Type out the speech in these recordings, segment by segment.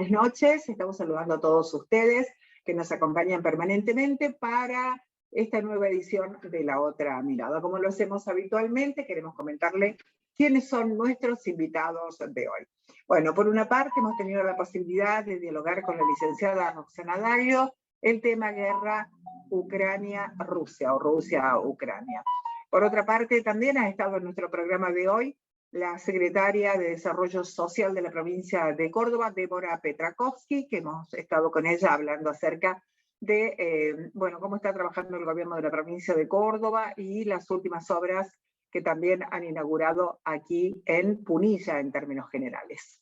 buenas noches. Estamos saludando a todos ustedes que nos acompañan permanentemente para esta nueva edición de La Otra Mirada. Como lo hacemos habitualmente, queremos comentarle quiénes son nuestros invitados de hoy. Bueno, por una parte hemos tenido la posibilidad de dialogar con la licenciada Roxana Dario el tema guerra Ucrania-Rusia o Rusia-Ucrania. Por otra parte, también ha estado en nuestro programa de hoy la secretaria de Desarrollo Social de la provincia de Córdoba, Débora Petrakovsky, que hemos estado con ella hablando acerca de cómo está trabajando el gobierno de la provincia de Córdoba y las últimas obras que también han inaugurado aquí en Punilla en términos generales.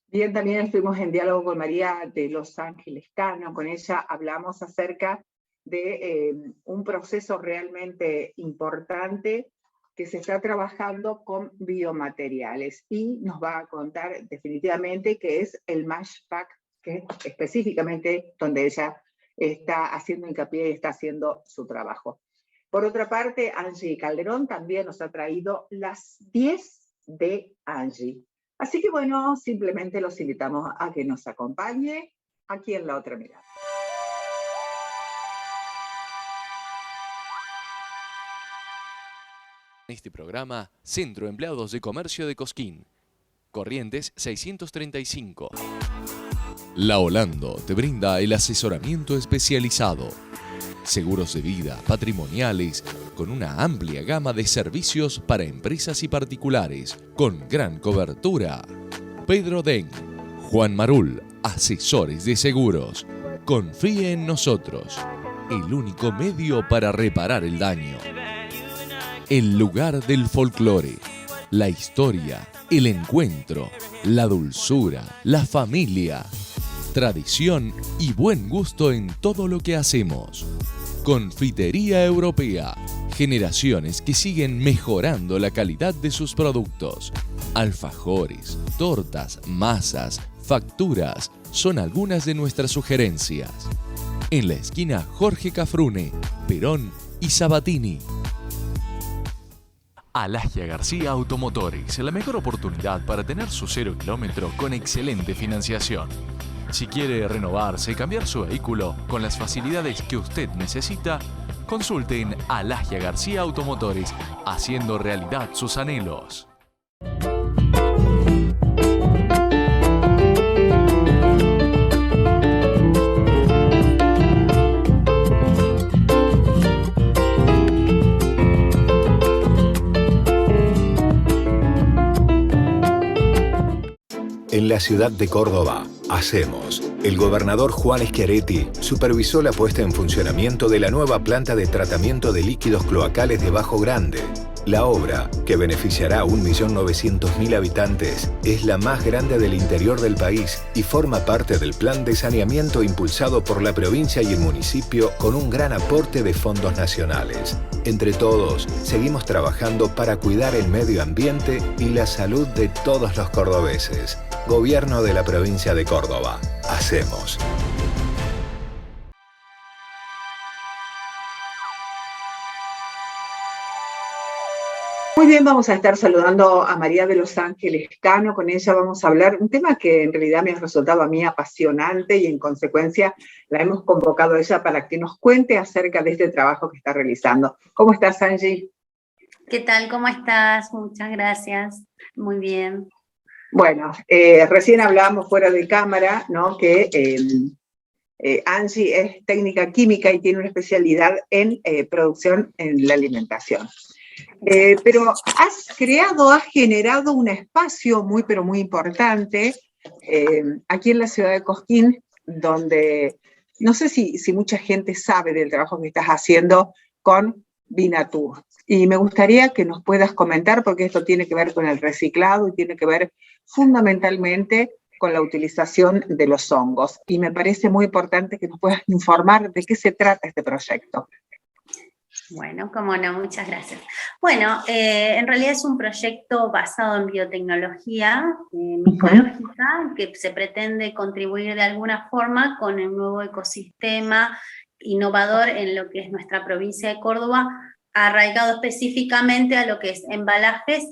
Bien, también estuvimos en diálogo con María de Los Ángeles Cano, con ella hablamos acerca de un proceso realmente importante que se está trabajando con biomateriales y nos va a contar definitivamente qué es el MASH-PAC, que es específicamente donde ella está haciendo hincapié y está haciendo su trabajo. Por otra parte, Angie Calderón también nos ha traído las 10 de Angie. Así que bueno, simplemente los invitamos a que nos acompañe aquí en La Otra Mirada. En este programa, Centro Empleados de Comercio de Cosquín. Corrientes 635. La Holando te brinda el asesoramiento especializado. Seguros de vida, patrimoniales, con una amplia gama de servicios para empresas y particulares, con gran cobertura. Pedro Den, Juan Marul, asesores de seguros. Confíe en nosotros, el único medio para reparar el daño. El lugar del folclore, la historia, el encuentro, la dulzura, la familia, tradición y buen gusto en todo lo que hacemos. Confitería Europea, generaciones que siguen mejorando la calidad de sus productos. Alfajores, tortas, masas, facturas, son algunas de nuestras sugerencias. En la esquina Jorge Cafrune, Perón y Sabatini. Alagia García Automotores, la mejor oportunidad para tener su 0 kilómetro con excelente financiación. Si quiere renovarse y cambiar su vehículo con las facilidades que usted necesita, consulte en Alagia García Automotores, haciendo realidad sus anhelos. En la ciudad de Córdoba, hacemos. El gobernador Juan Schiaretti supervisó la puesta en funcionamiento de la nueva planta de tratamiento de líquidos cloacales de Bajo Grande. La obra, que beneficiará a 1.900.000 habitantes, es la más grande del interior del país y forma parte del plan de saneamiento impulsado por la provincia y el municipio con un gran aporte de fondos nacionales. Entre todos, seguimos trabajando para cuidar el medio ambiente y la salud de todos los cordobeses. Gobierno de la provincia de Córdoba. Hacemos. Muy bien, vamos a estar saludando a María de Los Ángeles Cano. Con ella vamos a hablar un tema que en realidad me ha resultado a mí apasionante y en consecuencia la hemos convocado a ella para que nos cuente acerca de este trabajo que está realizando. ¿Cómo estás, Angie? ¿Qué tal? ¿Cómo estás? Muchas gracias. Muy bien. Bueno, recién hablábamos fuera de cámara, ¿no? Que Angie es técnica química y tiene una especialidad en producción en la alimentación. Pero has generado un espacio muy, pero muy importante aquí en la ciudad de Cosquín, donde no sé si mucha gente sabe del trabajo que estás haciendo con Vinatur. Y me gustaría que nos puedas comentar, porque esto tiene que ver con el reciclado y tiene que ver fundamentalmente con la utilización de los hongos. Y me parece muy importante que nos puedas informar de qué se trata este proyecto. Bueno, cómo no, muchas gracias. Bueno, en realidad es un proyecto basado en biotecnología micológica que se pretende contribuir de alguna forma con el nuevo ecosistema innovador en lo que es nuestra provincia de Córdoba, arraigado específicamente a lo que es embalajes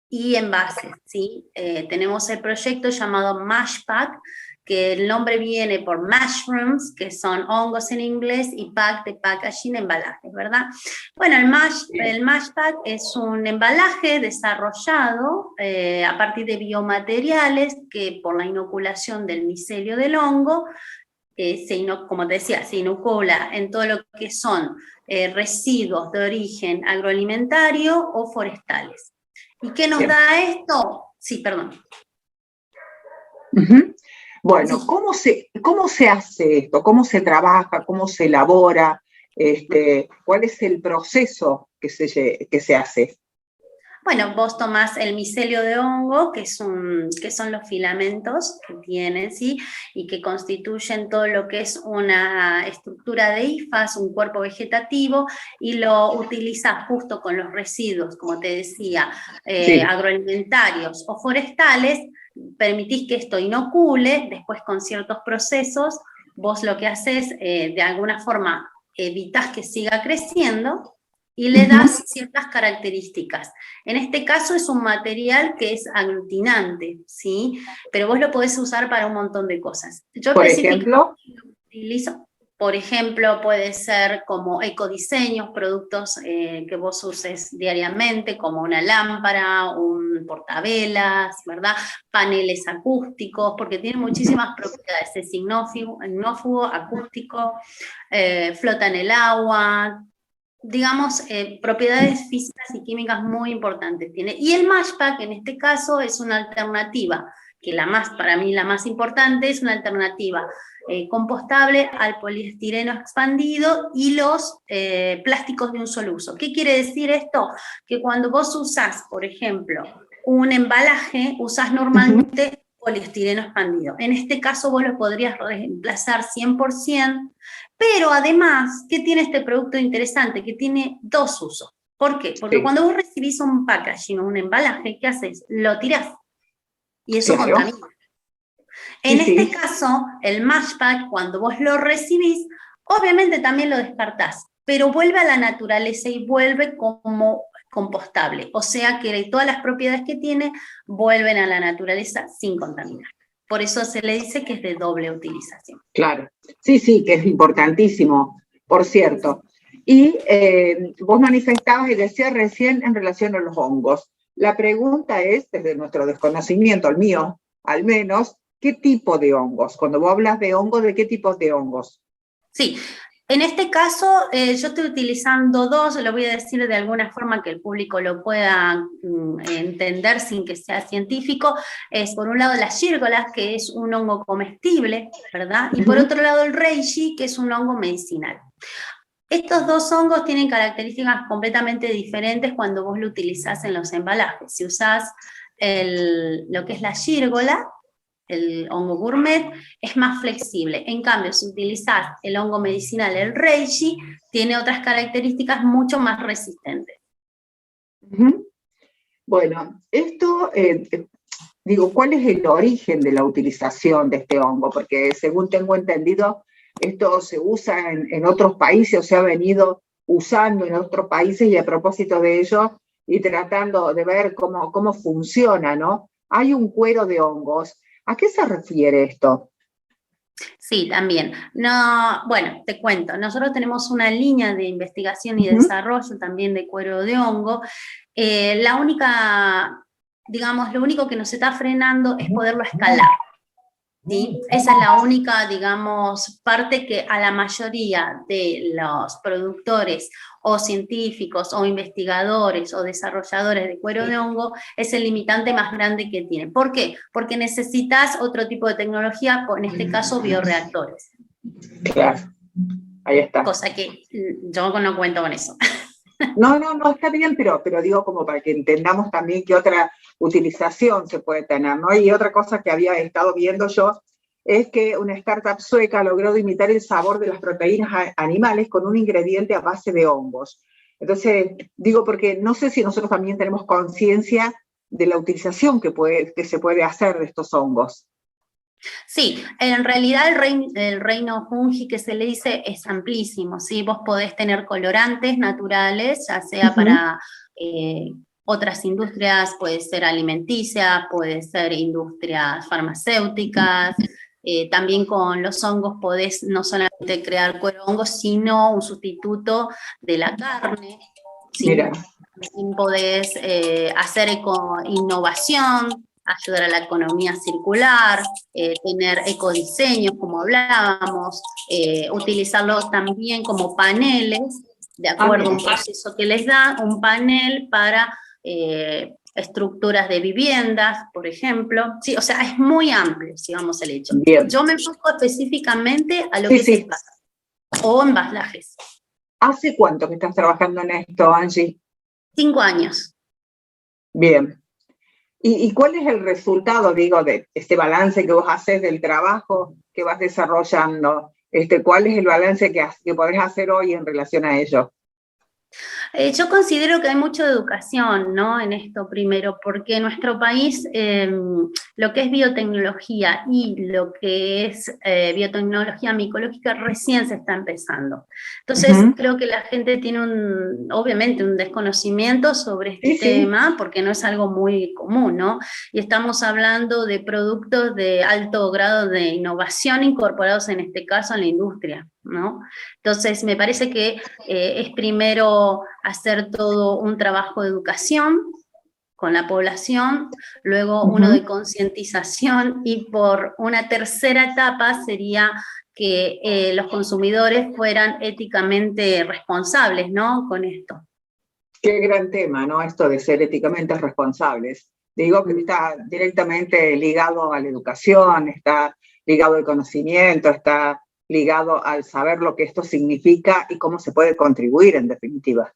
y envases, ¿sí? Tenemos el proyecto llamado MASH-PAC, que el nombre viene por mushrooms, que son hongos en inglés, y pack de packaging, embalajes, ¿verdad? Bueno, el mash pack es un embalaje desarrollado a partir de biomateriales que por la inoculación del micelio del hongo, como te decía, se inocula en todo lo que son residuos de origen agroalimentario o forestales. ¿Y qué nos da esto? Sí, perdón. Bueno, sí. ¿Cómo se hace esto? ¿Cómo se trabaja? ¿Cómo se elabora? ¿Cuál es el proceso que se hace? Bueno, vos tomás el micelio de hongo, que son los filamentos que tienen, ¿sí? Y que constituyen todo lo que es una estructura de hifas, un cuerpo vegetativo, y lo utilizás justo con los residuos, como te decía, agroalimentarios o forestales, permitís que esto inocule, después con ciertos procesos, vos lo que haces, de alguna forma, evitás que siga creciendo, y le das ciertas características. En este caso es un material que es aglutinante, ¿sí? Pero vos lo podés usar para un montón de cosas. Yo por ejemplo, utilizo, por ejemplo, puede ser como ecodiseños, productos que vos uses diariamente, como una lámpara, un portavelas, ¿verdad? Paneles acústicos, porque tiene muchísimas propiedades. Es ignófugo, acústico, flota en el agua, digamos, propiedades físicas y químicas muy importantes tiene. Y el mash pack, en este caso, es una alternativa, que para mí la más importante, es una alternativa compostable al poliestireno expandido y los plásticos de un solo uso. ¿Qué quiere decir esto? Que cuando vos usás, por ejemplo, un embalaje, usás normalmente poliestireno expandido. En este caso vos lo podrías reemplazar 100%, pero además, ¿qué tiene este producto interesante? Que tiene dos usos. ¿Por qué? Porque cuando vos recibís un packaging o un embalaje, ¿qué haces? Lo tirás. Y eso contamina. En este caso, el mash pack, cuando vos lo recibís, obviamente también lo descartás, pero vuelve a la naturaleza y vuelve como compostable. O sea que todas las propiedades que tiene vuelven a la naturaleza sin contaminar. Por eso se le dice que es de doble utilización. Claro, sí, que es importantísimo, por cierto. Y vos manifestabas y decías recién en relación a los hongos. La pregunta es, desde nuestro desconocimiento, el mío al menos, ¿qué tipo de hongos? Cuando vos hablas de hongos, ¿de qué tipos de hongos? Sí. En este caso, yo estoy utilizando dos, lo voy a decir de alguna forma que el público lo pueda entender sin que sea científico. Es por un lado la gírgola, que es un hongo comestible, ¿verdad? Y por otro lado el reishi, que es un hongo medicinal. Estos dos hongos tienen características completamente diferentes cuando vos lo utilizás en los embalajes. Si usás lo que es la gírgola, el hongo gourmet, es más flexible. En cambio, si utilizás el hongo medicinal, el reishi, tiene otras características mucho más resistentes. Bueno, esto, ¿cuál es el origen de la utilización de este hongo? Porque según tengo entendido, esto se usa en otros países, o se ha venido usando en otros países, y a propósito de ello, y tratando de ver cómo funciona, ¿no? Hay un cuero de hongos. ¿A qué se refiere esto? Sí, también. No, bueno, te cuento, nosotros tenemos una línea de investigación y desarrollo también de cuero de hongo. La única, digamos, lo único que nos está frenando es poderlo escalar. ¿Sí? Esa es la única, digamos, parte que a la mayoría de los productores o científicos o investigadores o desarrolladores de cuero de hongo es el limitante más grande que tienen. ¿Por qué? Porque necesitas otro tipo de tecnología, en este caso bioreactores. Claro, ahí está. Cosa que yo no cuento con eso. No, está bien, pero digo como para que entendamos también qué otra utilización se puede tener, ¿no? Y otra cosa que había estado viendo yo es que una startup sueca logró imitar el sabor de las proteínas animales con un ingrediente a base de hongos. Entonces, digo porque no sé si nosotros también tenemos conciencia de la utilización que se puede hacer de estos hongos. Sí, en realidad el reino fungi que se le dice es amplísimo, ¿sí? Vos podés tener colorantes naturales, ya sea para otras industrias, puede ser alimenticia, puede ser industrias farmacéuticas, También con los hongos podés no solamente crear cuero hongo, sino un sustituto de la carne. Mira. Podés hacer innovación, ayudar a la economía circular, tener ecodiseños, como hablábamos, utilizarlo también como paneles, de acuerdo a un proceso que les da, un panel para estructuras de viviendas, por ejemplo. Sí, o sea, es muy amplio, si vamos al hecho. Bien. Yo me enfoco específicamente a lo que es el paso, o embalajes. ¿Hace cuánto que estás trabajando en esto, Angie? 5 años. Bien. ¿Y cuál es el resultado, digo, de este balance que vos haces del trabajo que vas desarrollando? ¿Cuál es el balance que podés hacer hoy en relación a ello? Yo considero que hay mucha educación, ¿no?, en esto primero, porque en nuestro país lo que es biotecnología y lo que es biotecnología micológica recién se está empezando. Entonces, creo que la gente tiene obviamente un desconocimiento sobre este tema, porque no es algo muy común, ¿no? Y estamos hablando de productos de alto grado de innovación incorporados en este caso en la industria, ¿no? Entonces, me parece que es primero hacer todo un trabajo de educación con la población, luego uno de concientización, y por una tercera etapa sería que los consumidores fueran éticamente responsables, ¿no?, con esto. Qué gran tema, ¿no?, esto de ser éticamente responsables. Digo que está directamente ligado a la educación, está ligado al conocimiento, está ligado al saber lo que esto significa y cómo se puede contribuir, en definitiva.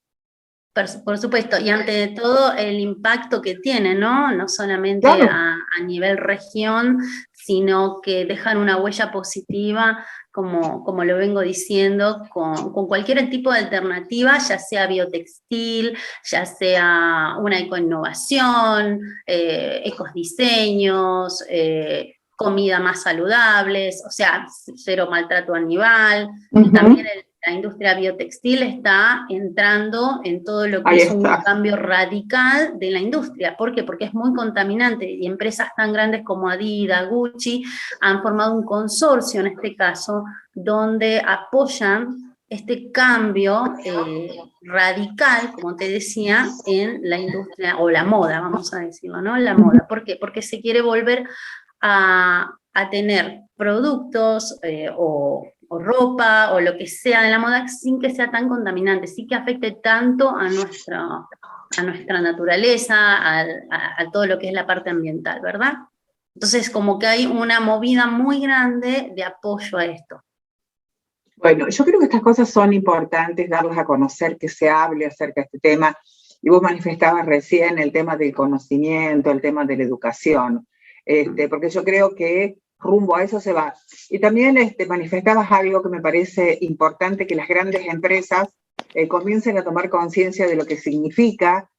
Por supuesto, y ante todo el impacto que tiene, ¿no? No solamente a nivel región, sino que dejan una huella positiva, como lo vengo diciendo, con cualquier tipo de alternativa, ya sea biotextil, ya sea una ecoinnovación, ecodiseños, comida más saludables, o sea, cero maltrato animal, y también la industria biotextil está entrando en todo lo que es un cambio radical de la industria. ¿Por qué? Porque es muy contaminante, y empresas tan grandes como Adidas, Gucci, han formado un consorcio, en este caso, donde apoyan este cambio radical, como te decía, en la industria, o la moda, vamos a decirlo, ¿no? La moda. ¿Por qué? Porque se quiere volver a tener productos o ropa o lo que sea de la moda sin que sea tan contaminante, sin que afecte tanto a nuestra naturaleza, a todo lo que es la parte ambiental, ¿verdad? Entonces, como que hay una movida muy grande de apoyo a esto. Bueno, yo creo que estas cosas son importantes, darlas a conocer, que se hable acerca de este tema. Y vos manifestabas recién el tema del conocimiento, el tema de la educación, porque yo creo que rumbo a eso se va. Y también manifestabas algo que me parece importante, que las grandes empresas comiencen a tomar conciencia de lo que significa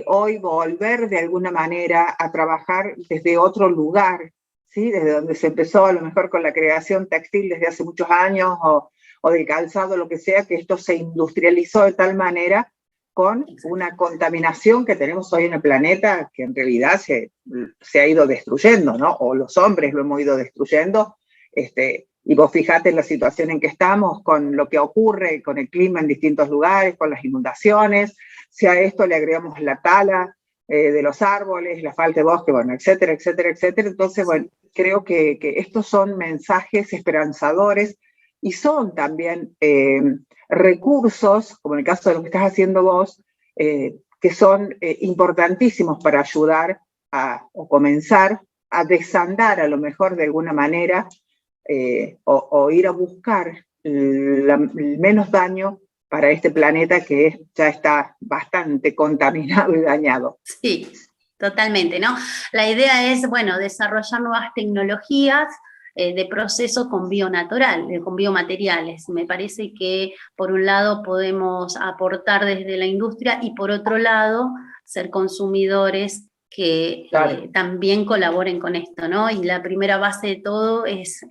hoy volver de alguna manera a trabajar desde otro lugar, ¿sí? Desde donde se empezó a lo mejor con la creación textil desde hace muchos años, o del calzado, lo que sea, que esto se industrializó de tal manera con una contaminación que tenemos hoy en el planeta, que en realidad se ha ido destruyendo, ¿no? O los hombres lo hemos ido destruyendo, y vos fijate en la situación en que estamos, con lo que ocurre con el clima en distintos lugares, con las inundaciones, si a esto le agregamos la tala de los árboles, la falta de bosque, bueno, etcétera, etcétera, etcétera. Entonces, bueno, creo que estos son mensajes esperanzadores y son también recursos, como en el caso de lo que estás haciendo vos, que son importantísimos para ayudar o comenzar a desandar a lo mejor de alguna manera o ir a buscar el menos daño para este planeta que ya está bastante contaminado y dañado. Sí, totalmente, ¿no? La idea es, bueno, desarrollar nuevas tecnologías de proceso con bionatural, con biomateriales. Me parece que por un lado podemos aportar desde la industria y por otro lado ser consumidores que también colaboren con esto, ¿no? Y la primera base de todo es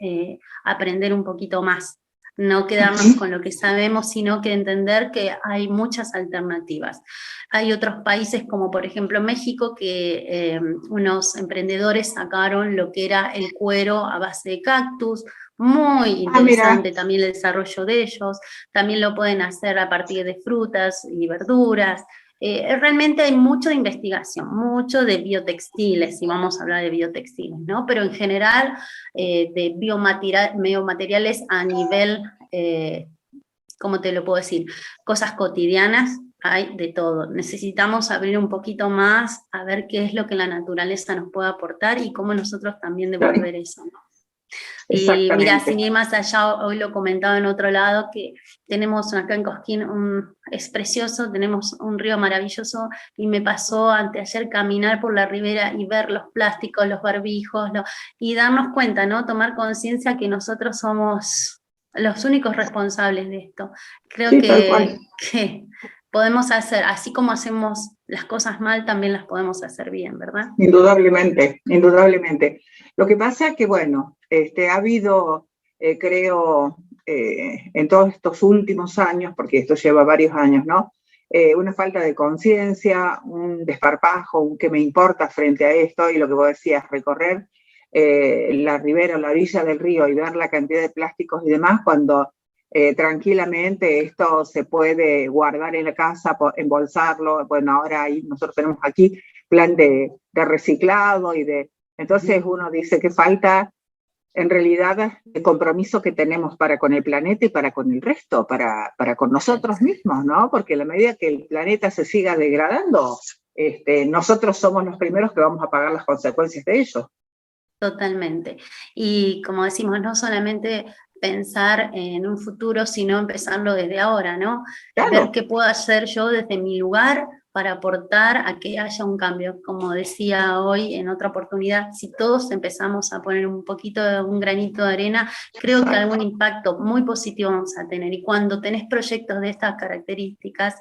aprender un poquito más no quedarnos con lo que sabemos, sino que entender que hay muchas alternativas. Hay otros países como por ejemplo México que unos emprendedores sacaron lo que era el cuero a base de cactus, muy interesante también el desarrollo de ellos, también lo pueden hacer a partir de frutas y verduras. Realmente hay mucho de investigación, mucho de biotextiles, si vamos a hablar de biotextiles, ¿no? Pero en general de biomateriales a nivel, ¿cómo te lo puedo decir? Cosas cotidianas, hay de todo. Necesitamos abrir un poquito más a ver qué es lo que la naturaleza nos puede aportar y cómo nosotros también devolver eso, ¿no? Y mira, sin ir más allá, hoy lo comentaba en otro lado, que tenemos acá en Cosquín, es precioso, tenemos un río maravilloso, y me pasó anteayer caminar por la ribera y ver los plásticos, los barbijos, y darnos cuenta, ¿no? Tomar conciencia que nosotros somos los únicos responsables de esto. Creo que podemos hacer, así como hacemos las cosas mal, también las podemos hacer bien, ¿verdad? Indudablemente, indudablemente. Lo que pasa es que, bueno, ha habido, creo, en todos estos últimos años, porque esto lleva varios años, ¿no? Una falta de conciencia, un desparpajo, un qué me importa frente a esto, y lo que vos decías, recorrer la ribera, la orilla del río y ver la cantidad de plásticos y demás, cuando tranquilamente esto se puede guardar en la casa, embolsarlo. Bueno, ahora nosotros tenemos aquí plan de reciclado y de... Entonces uno dice que falta en realidad el compromiso que tenemos para con el planeta y para con el resto, para con nosotros mismos, ¿no? Porque a la medida que el planeta se siga degradando, nosotros somos los primeros que vamos a pagar las consecuencias de ello. Totalmente. Y como decimos, no solamente pensar en un futuro, sino empezarlo desde ahora, ¿no? Claro. Ver qué puedo hacer yo desde mi lugar para aportar a que haya un cambio. Como decía hoy en otra oportunidad, si todos empezamos a poner un granito de arena, creo que algún impacto muy positivo vamos a tener. Y cuando tenés proyectos de estas características,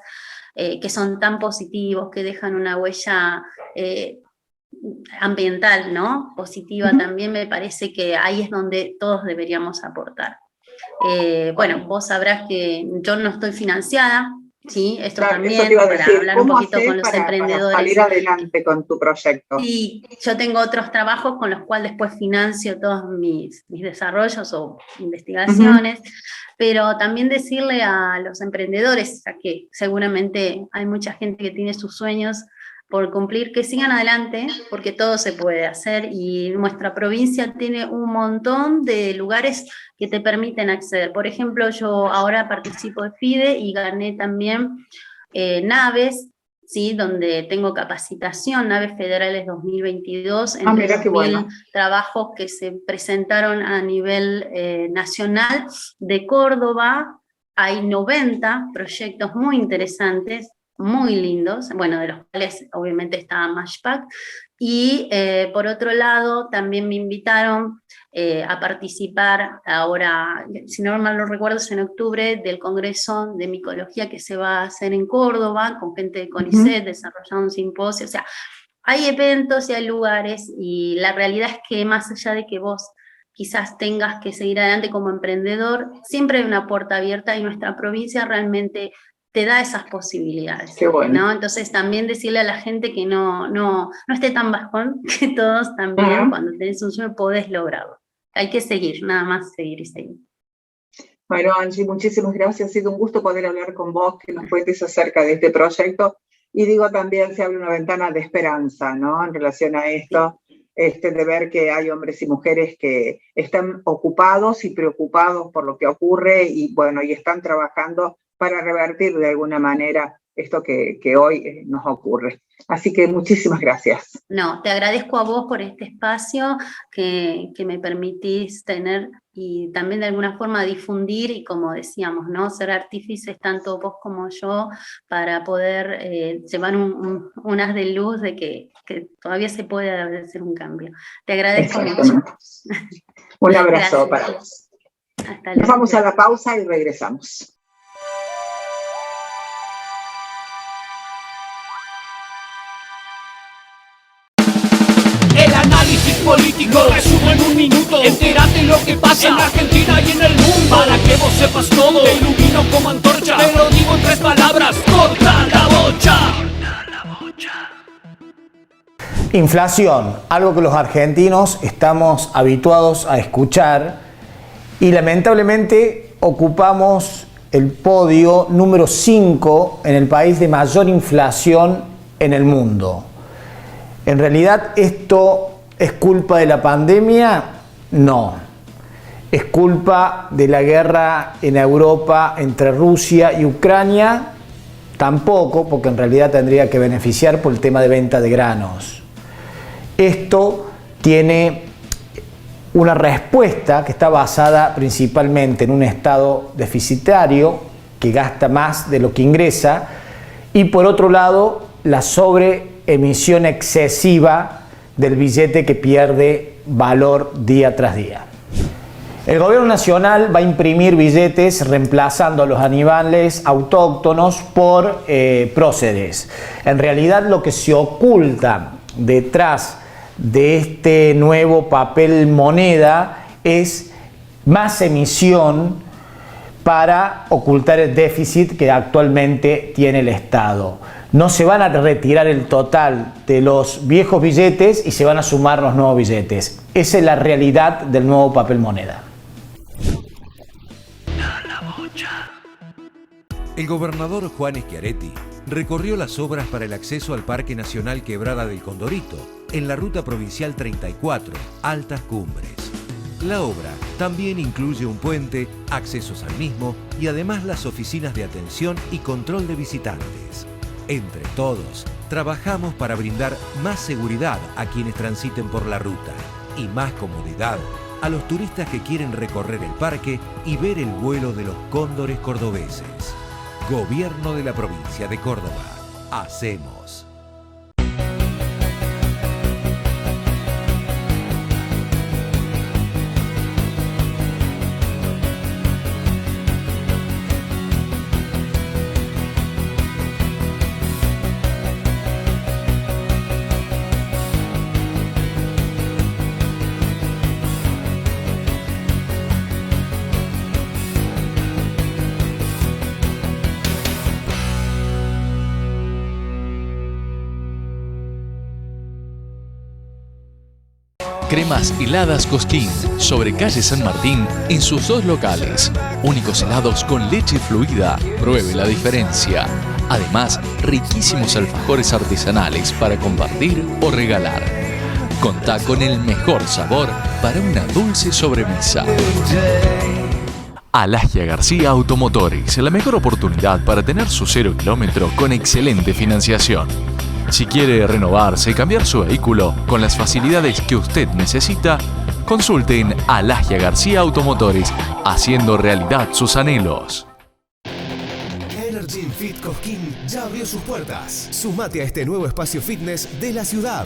que son tan positivos, que dejan una huella ambiental, ¿no? Positiva también, me parece que ahí es donde todos deberíamos aportar. Bueno, vos sabrás que yo no estoy financiada, ¿sí? Esto claro, también para hablar un poquito con los emprendedores. Para salir adelante con tu proyecto. Sí, yo tengo otros trabajos con los cuales después financio todos mis desarrollos o investigaciones, pero también decirle a los emprendedores, ya que seguramente hay mucha gente que tiene sus sueños por cumplir, que sigan adelante, porque todo se puede hacer, y nuestra provincia tiene un montón de lugares que te permiten acceder. Por ejemplo, yo ahora participo de FIDE y gané también naves, ¿sí? Donde tengo capacitación, naves federales 2022, entre 2.000 trabajos que se presentaron a nivel nacional. De Córdoba hay 90 proyectos muy interesantes, muy lindos, bueno, de los cuales obviamente estaba Mashpac, y por otro lado también me invitaron a participar ahora, si no mal no recuerdo, es en octubre, del Congreso de Micología que se va a hacer en Córdoba, con gente de CONICET, desarrollando un simposio. O sea, hay eventos y hay lugares, y la realidad es que más allá de que vos quizás tengas que seguir adelante como emprendedor, siempre hay una puerta abierta, y nuestra provincia realmente te da esas posibilidades. Qué bueno. ¿No? Entonces también decirle a la gente que no esté tan bajón, que todos también, cuando tenés un sueño, podés lograrlo. Hay que seguir, nada más seguir y seguir. Bueno, Angie, muchísimas gracias. Ha sido un gusto poder hablar con vos, que nos cuentes acerca de este proyecto. Y digo, también se abre una ventana de esperanza, ¿no? En relación a esto, de ver que hay hombres y mujeres que están ocupados y preocupados por lo que ocurre, y bueno, y están trabajando para revertir de alguna manera esto que hoy nos ocurre. Así que muchísimas gracias. No, te agradezco a vos por este espacio que me permitís tener, y también de alguna forma difundir, y como decíamos, ¿no? Ser artífices, tanto vos como yo, para poder llevar un haz de luz de que todavía se puede hacer un cambio. Te agradezco mucho. Un abrazo para vos. Hasta luego. Nos vamos a la pausa y regresamos. Político, resumo en un minuto. Entérate lo que pasa en Argentina y en el mundo, para que vos sepas todo. Te ilumino como antorcha, te lo digo en 3 palabras: corta la bocha. Inflación, algo que los argentinos estamos habituados a escuchar y lamentablemente ocupamos el podio número 5 en el país de mayor inflación en el mundo. ¿En realidad esto es culpa de la pandemia? No. ¿Es culpa de la guerra en Europa entre Rusia y Ucrania? Tampoco, porque en realidad tendría que beneficiar por el tema de venta de granos. Esto tiene una respuesta que está basada principalmente en un Estado deficitario que gasta más de lo que ingresa y por otro lado la sobreemisión excesiva del billete que pierde valor día tras día. El gobierno nacional va a imprimir billetes reemplazando a los animales autóctonos por próceres. En realidad lo que se oculta detrás de este nuevo papel moneda es más emisión para ocultar el déficit que actualmente tiene el Estado. No se van a retirar el total de los viejos billetes y se van a sumar los nuevos billetes. Esa es la realidad del nuevo papel moneda. El gobernador Juan Schiaretti recorrió las obras para el acceso al Parque Nacional Quebrada del Condorito, en la Ruta Provincial 34, Altas Cumbres. La obra también incluye un puente, accesos al mismo y además las oficinas de atención y control de visitantes. Entre todos, trabajamos para brindar más seguridad a quienes transiten por la ruta y más comodidad a los turistas que quieren recorrer el parque y ver el vuelo de los cóndores cordobeses. Gobierno de la provincia de Córdoba. Hacemos. Cremas heladas Cosquín, sobre calle San Martín, en sus 2 locales. Únicos helados con leche fluida, pruebe la diferencia. Además, riquísimos alfajores artesanales para compartir o regalar. Contá con el mejor sabor para una dulce sobremesa. Alagia García Automotores, la mejor oportunidad para tener su 0 kilómetro con excelente financiación. Si quiere renovarse y cambiar su vehículo con las facilidades que usted necesita, consulte en Alagia García Automotores, haciendo realidad sus anhelos. Energy Fit Cosquín ya abrió sus puertas. Sumate a este nuevo espacio fitness de la ciudad.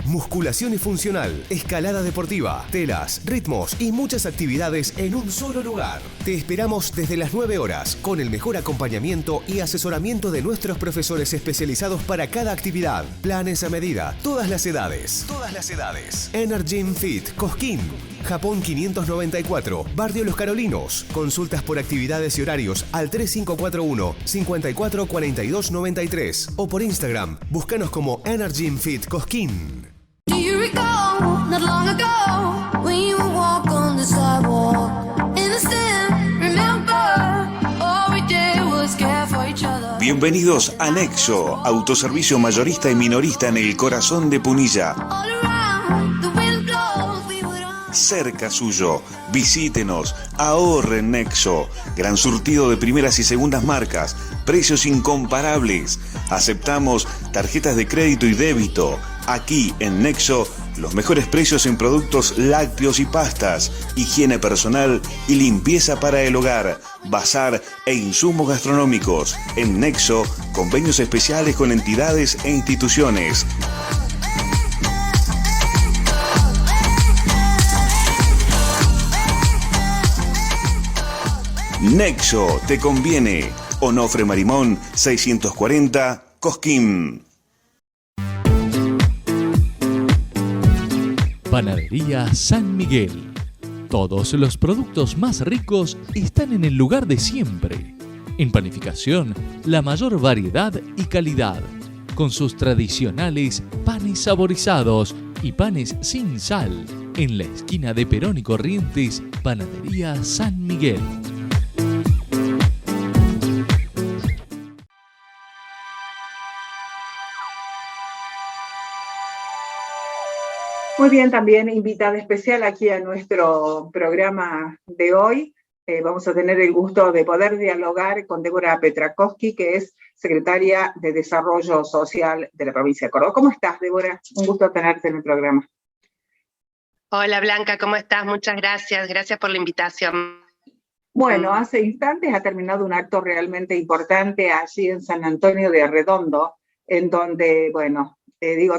Musculación y funcional, escalada deportiva, telas, ritmos y muchas actividades en un solo lugar. Te esperamos desde las 9 horas con el mejor acompañamiento y asesoramiento de nuestros profesores especializados para cada actividad. Planes a medida, todas las edades. Energy Fit Cosquín, Japón 594, Barrio Los Carolinos. Consultas por actividades y horarios al 3541 54 42 93 o por Instagram, búscanos como Energy Fit Cosquín. Do you recall, not long ago, when you would walk on the sidewalk? Innocent, remember, all we did was care for each other. Bienvenidos a Nexo, autoservicio mayorista y minorista en el corazón de Punilla. All around, the wind blows, we would all... Cerca suyo, visítenos, ahorren Nexo, gran surtido de primeras y segundas marcas, precios incomparables, aceptamos tarjetas de crédito y débito. Aquí en Nexo, los mejores precios en productos lácteos y pastas, higiene personal y limpieza para el hogar, bazar e insumos gastronómicos. En Nexo, convenios especiales con entidades e instituciones. Nexo, te conviene. Onofre Marimón, 640, Cosquín. Panadería San Miguel. Todos los productos más ricos están en el lugar de siempre. En panificación, la mayor variedad y calidad, con sus tradicionales panes saborizados y panes sin sal. En la esquina de Perón y Corrientes, Panadería San Miguel. Muy bien, también invitada especial aquí a nuestro programa de hoy. Vamos a tener el gusto de poder dialogar con Débora Petrakowski, que es secretaria de Desarrollo Social de la provincia de Córdoba. ¿Cómo estás, Débora? Un gusto tenerte en el programa. Hola Blanca, ¿cómo estás? Muchas gracias. Gracias por la invitación. Bueno, hace instantes ha terminado un acto realmente importante allí en San Antonio de Redondo, en donde, bueno,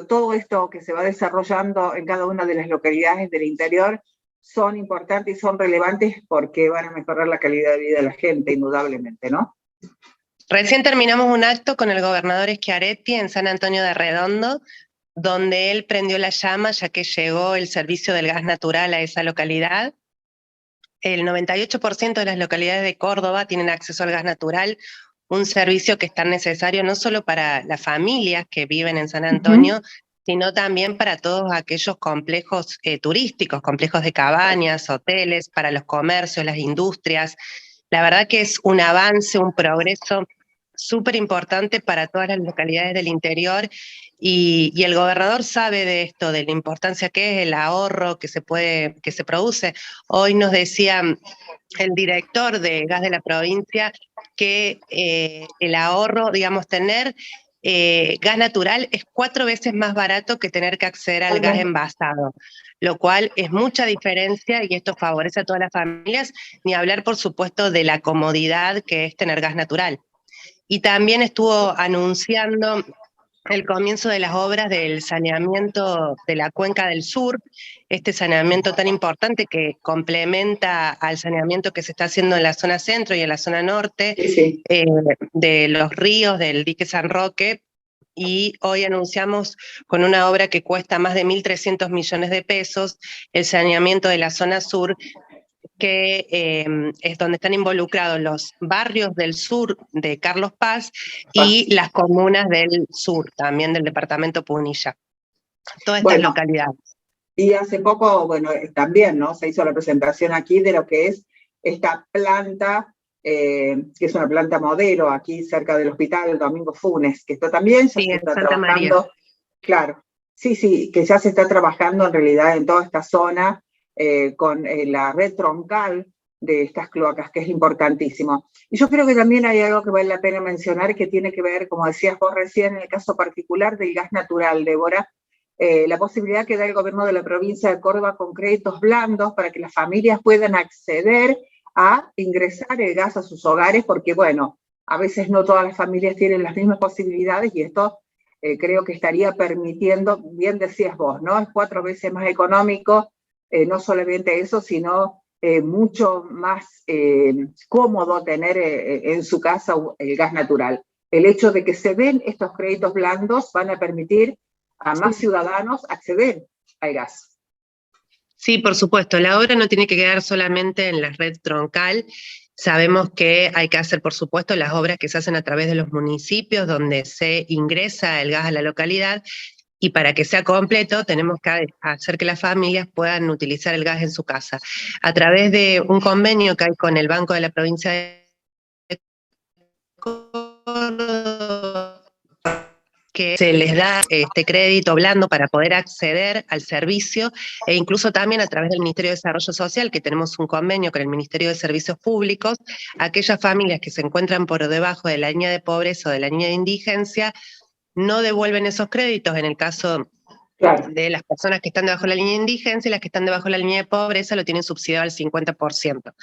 todo esto que se va desarrollando en cada una de las localidades del interior son importantes y son relevantes porque van a mejorar la calidad de vida de la gente, indudablemente, ¿no? Recién terminamos un acto con el gobernador Schiaretti en San Antonio de Redondo, donde él prendió la llama ya que llegó el servicio del gas natural a esa localidad. El 98% de las localidades de Córdoba tienen acceso al gas natural, un servicio que es tan necesario no solo para las familias que viven en San Antonio, sino también para todos aquellos complejos turísticos, complejos de cabañas, hoteles, para los comercios, las industrias. La verdad que es un avance, un progreso súper importante para todas las localidades del interior, y el gobernador sabe de esto, de la importancia que es el ahorro que se produce. Hoy nos decía el director de Gas de la provincia que el ahorro, digamos, tener gas natural es 4 veces más barato que tener que acceder al gas envasado, lo cual es mucha diferencia y esto favorece a todas las familias, ni hablar por supuesto de la comodidad que es tener gas natural. Y también estuvo anunciando el comienzo de las obras del saneamiento de la Cuenca del Sur, este saneamiento tan importante que complementa al saneamiento que se está haciendo en la zona centro y en la zona norte, de los ríos del dique San Roque, y hoy anunciamos con una obra que cuesta más de 1.300 millones de pesos, el saneamiento de la zona sur, que es donde están involucrados los barrios del sur de Carlos Paz y las comunas del sur, también del departamento Punilla. Todas estas localidades. Y hace poco, bueno, también, ¿no? Se hizo la presentación aquí de lo que es esta planta, que es una planta modelo aquí cerca del hospital Domingo Funes, que esto también ya se está trabajando. Claro, sí, que ya se está trabajando en realidad en toda esta zona, con la red troncal de estas cloacas, que es importantísimo. Y yo creo que también hay algo que vale la pena mencionar, que tiene que ver, como decías vos recién, en el caso particular del gas natural, Débora, la posibilidad que da el gobierno de la provincia de Córdoba con créditos blandos para que las familias puedan acceder a ingresar el gas a sus hogares, porque bueno, a veces no todas las familias tienen las mismas posibilidades y esto creo que estaría permitiendo, bien decías vos, ¿no? Es 4 veces más económico. No solamente eso, sino mucho más cómodo tener en su casa el gas natural. El hecho de que se den estos créditos blandos van a permitir a más ciudadanos acceder al gas. Sí, por supuesto, la obra no tiene que quedar solamente en la red troncal. Sabemos que hay que hacer, por supuesto, las obras que se hacen a través de los municipios donde se ingresa el gas a la localidad. Y para que sea completo, tenemos que hacer que las familias puedan utilizar el gas en su casa. A través de un convenio que hay con el Banco de la Provincia de Córdoba, que se les da este crédito blando para poder acceder al servicio, e incluso también a través del Ministerio de Desarrollo Social, que tenemos un convenio con el Ministerio de Servicios Públicos, aquellas familias que se encuentran por debajo de la línea de pobreza o de la línea de indigencia, no devuelven esos créditos en el caso de las personas que están debajo de la línea de indigencia, y las que están debajo de la línea de pobreza lo tienen subsidiado al 50%.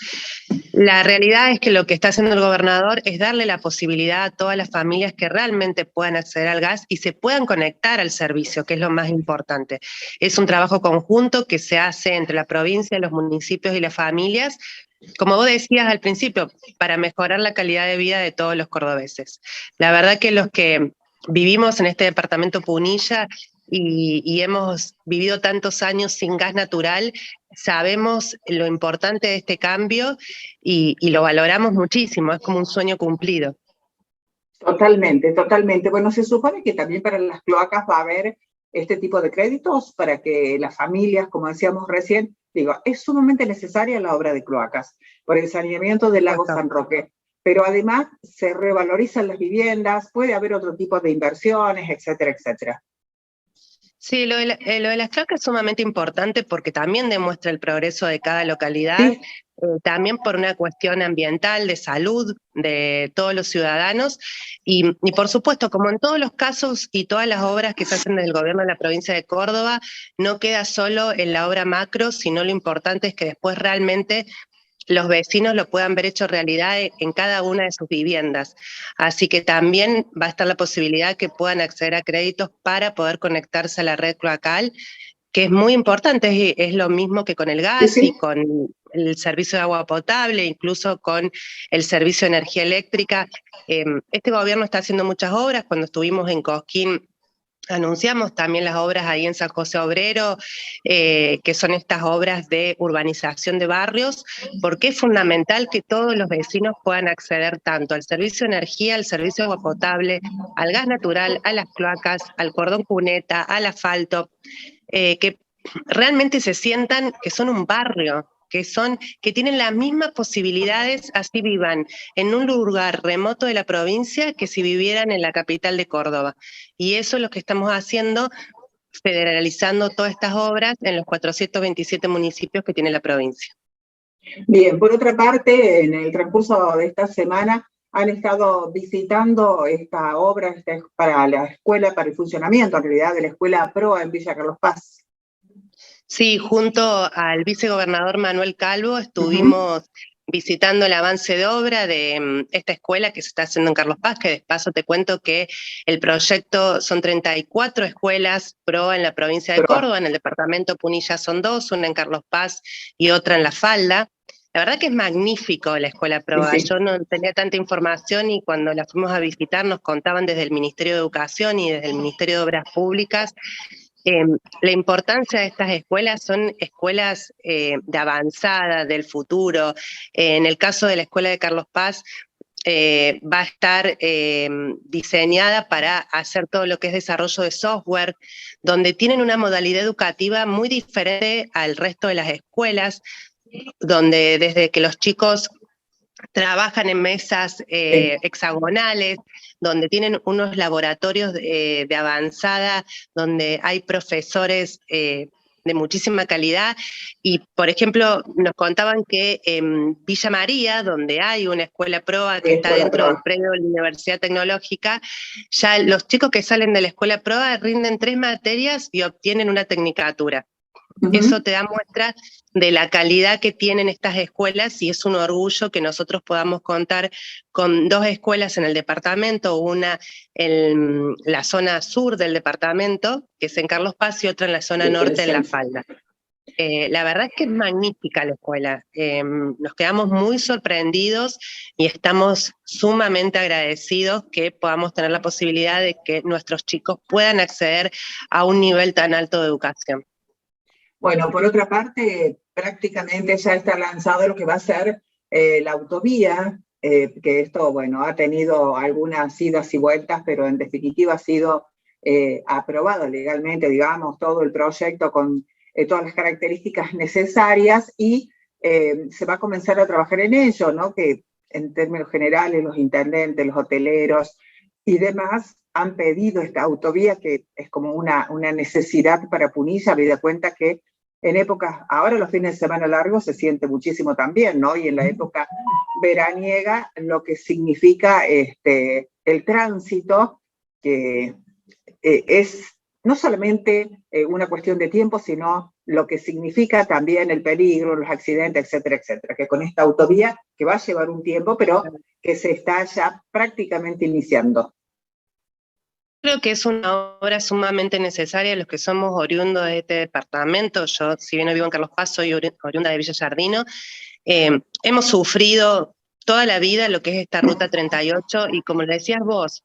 La realidad es que lo que está haciendo el gobernador es darle la posibilidad a todas las familias que realmente puedan acceder al gas y se puedan conectar al servicio, que es lo más importante. Es un trabajo conjunto que se hace entre la provincia, los municipios y las familias, como vos decías al principio, para mejorar la calidad de vida de todos los cordobeses. La verdad que los que vivimos en este departamento Punilla y hemos vivido tantos años sin gas natural, sabemos lo importante de este cambio y lo valoramos muchísimo, es como un sueño cumplido. Totalmente, totalmente. Bueno, se supone que también para las cloacas va a haber este tipo de créditos para que las familias, como decíamos recién, digo, es sumamente necesaria la obra de cloacas por el saneamiento del lago San Roque, pero además se revalorizan las viviendas, puede haber otro tipo de inversiones, etcétera, etcétera. Sí, lo de las cloacas es sumamente importante porque también demuestra el progreso de cada localidad, Sí. También por una cuestión ambiental, de salud de todos los ciudadanos, y por supuesto, como en todos los casos y todas las obras que se hacen desde el gobierno de la provincia de Córdoba, no queda solo en la obra macro, sino lo importante es que después realmente los vecinos lo puedan ver hecho realidad en cada una de sus viviendas. Así que también va a estar la posibilidad que puedan acceder a créditos para poder conectarse a la red cloacal, que es muy importante, es lo mismo que con el gas Sí, sí. y con el servicio de agua potable, incluso con el servicio de energía eléctrica. Este gobierno está haciendo muchas obras. Cuando estuvimos en Cosquín, anunciamos también las obras ahí en San José Obrero, que son estas obras de urbanización de barrios, porque es fundamental que todos los vecinos puedan acceder tanto al servicio de energía, al servicio de agua potable, al gas natural, a las cloacas, al cordón cuneta, al asfalto, que realmente se sientan que son un barrio, que tienen las mismas posibilidades, así vivan en un lugar remoto de la provincia que si vivieran en la capital de Córdoba. Y eso es lo que estamos haciendo, federalizando todas estas obras en los 427 municipios que tiene la provincia. Bien, por otra parte, en el transcurso de esta semana han estado visitando esta obra para la escuela, para el funcionamiento en realidad de la escuela PROA en Villa Carlos Paz. Sí, junto al vicegobernador Manuel Calvo estuvimos visitando el avance de obra de esta escuela que se está haciendo en Carlos Paz, que de paso te cuento que el proyecto son 34 escuelas PROA en la provincia de Córdoba, en el departamento Punilla son 2, una en Carlos Paz y otra en La Falda. La verdad que es magnífico la escuela PROA. Sí, sí. Yo no tenía tanta información y cuando la fuimos a visitar nos contaban desde el Ministerio de Educación y desde el Ministerio de Obras Públicas. La importancia de estas escuelas son escuelas de avanzada, del futuro. En el caso de la escuela de Carlos Paz, va a estar diseñada para hacer todo lo que es desarrollo de software, donde tienen una modalidad educativa muy diferente al resto de las escuelas, donde desde que los chicos trabajan en mesas hexagonales, donde tienen unos laboratorios de avanzada, donde hay profesores de muchísima calidad. Y, por ejemplo, nos contaban que en Villa María, donde hay una escuela PROA que está dentro del predio de la Universidad Tecnológica, ya los chicos que salen de la escuela PROA rinden 3 materias y obtienen una tecnicatura. Eso te da muestra de la calidad que tienen estas escuelas y es un orgullo que nosotros podamos contar con 2 escuelas en el departamento, una en la zona sur del departamento, que es en Carlos Paz, y otra en la zona norte, en La Falda. La verdad es que es magnífica la escuela. Nos quedamos muy sorprendidos y estamos sumamente agradecidos que podamos tener la posibilidad de que nuestros chicos puedan acceder a un nivel tan alto de educación. Bueno, por otra parte, prácticamente ya está lanzado lo que va a ser la autovía, que esto, bueno, ha tenido algunas idas y vueltas, pero en definitiva ha sido aprobado legalmente, digamos, todo el proyecto con todas las características necesarias y se va a comenzar a trabajar en ello, ¿no? Que en términos generales los intendentes, los hoteleros y demás han pedido esta autovía que es como una necesidad para Punilla, habida cuenta que en épocas, ahora los fines de semana largos se siente muchísimo también, ¿no? Y en la época veraniega lo que significa el tránsito, que es no solamente una cuestión de tiempo, sino lo que significa también el peligro, los accidentes, etcétera, etcétera, que con esta autovía, que va a llevar un tiempo, pero que se está ya prácticamente iniciando. Creo que es una obra sumamente necesaria. Los que somos oriundos de este departamento, yo si bien no vivo en Carlos Paz, soy oriunda de Villa Giardino, hemos sufrido toda la vida lo que es esta ruta 38 y como le decías vos,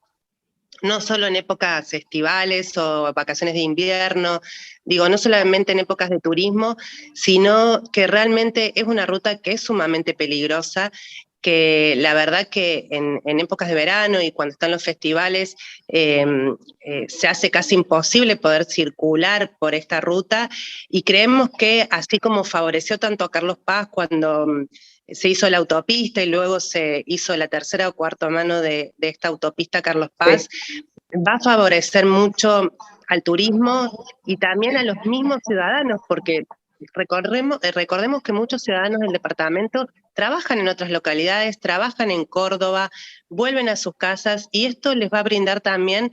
no solo en épocas estivales o vacaciones de invierno, digo, no solamente en épocas de turismo, sino que realmente es una ruta que es sumamente peligrosa, que la verdad que en épocas de verano y cuando están los festivales se hace casi imposible poder circular por esta ruta, y creemos que así como favoreció tanto a Carlos Paz cuando se hizo la autopista y luego se hizo la tercera o cuarta mano de esta autopista Carlos Paz, sí, va a favorecer mucho al turismo y también a los mismos ciudadanos, porque recordemos que muchos ciudadanos del departamento trabajan en otras localidades, trabajan en Córdoba, vuelven a sus casas, y esto les va a brindar también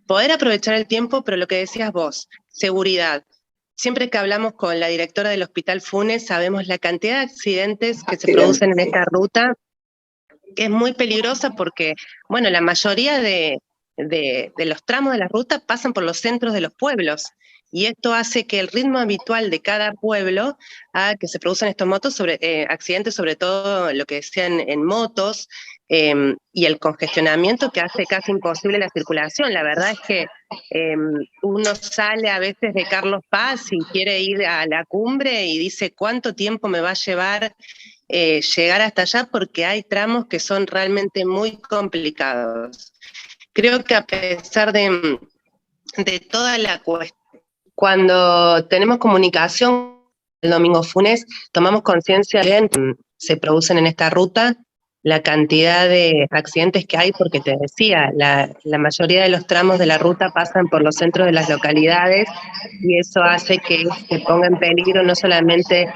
poder aprovechar el tiempo, pero lo que decías vos, seguridad. Siempre que hablamos con la directora del Hospital Funes, sabemos la cantidad de accidentes que se producen en esta ruta, que es muy peligrosa porque, bueno, la mayoría de los tramos de la ruta pasan por los centros de los pueblos, y esto hace que el ritmo habitual de cada pueblo haga que se produzcan estos accidentes, sobre todo lo que decían en motos, y el congestionamiento que hace casi imposible la circulación. La verdad es que uno sale a veces de Carlos Paz y quiere ir a la cumbre y dice cuánto tiempo me va a llevar llegar hasta allá, porque hay tramos que son realmente muy complicados. Creo que a pesar de toda la cuestión, cuando tenemos comunicación el Domingo Funes, tomamos conciencia de que se producen en esta ruta, la cantidad de accidentes que hay, porque te decía, la mayoría de los tramos de la ruta pasan por los centros de las localidades, y eso hace que se ponga en peligro no solamente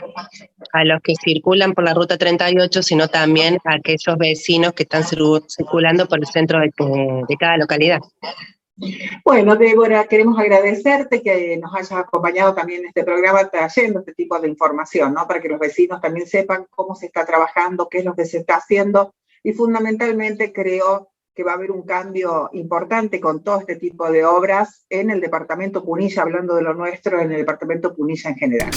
a los que circulan por la ruta 38, sino también a aquellos vecinos que están circulando por el centro de cada localidad. Bueno, Débora, queremos agradecerte que nos hayas acompañado también en este programa trayendo este tipo de información, ¿no? Para que los vecinos también sepan cómo se está trabajando, qué es lo que se está haciendo, y fundamentalmente creo que va a haber un cambio importante con todo este tipo de obras en el departamento Punilla, hablando de lo nuestro, en el departamento Punilla en general.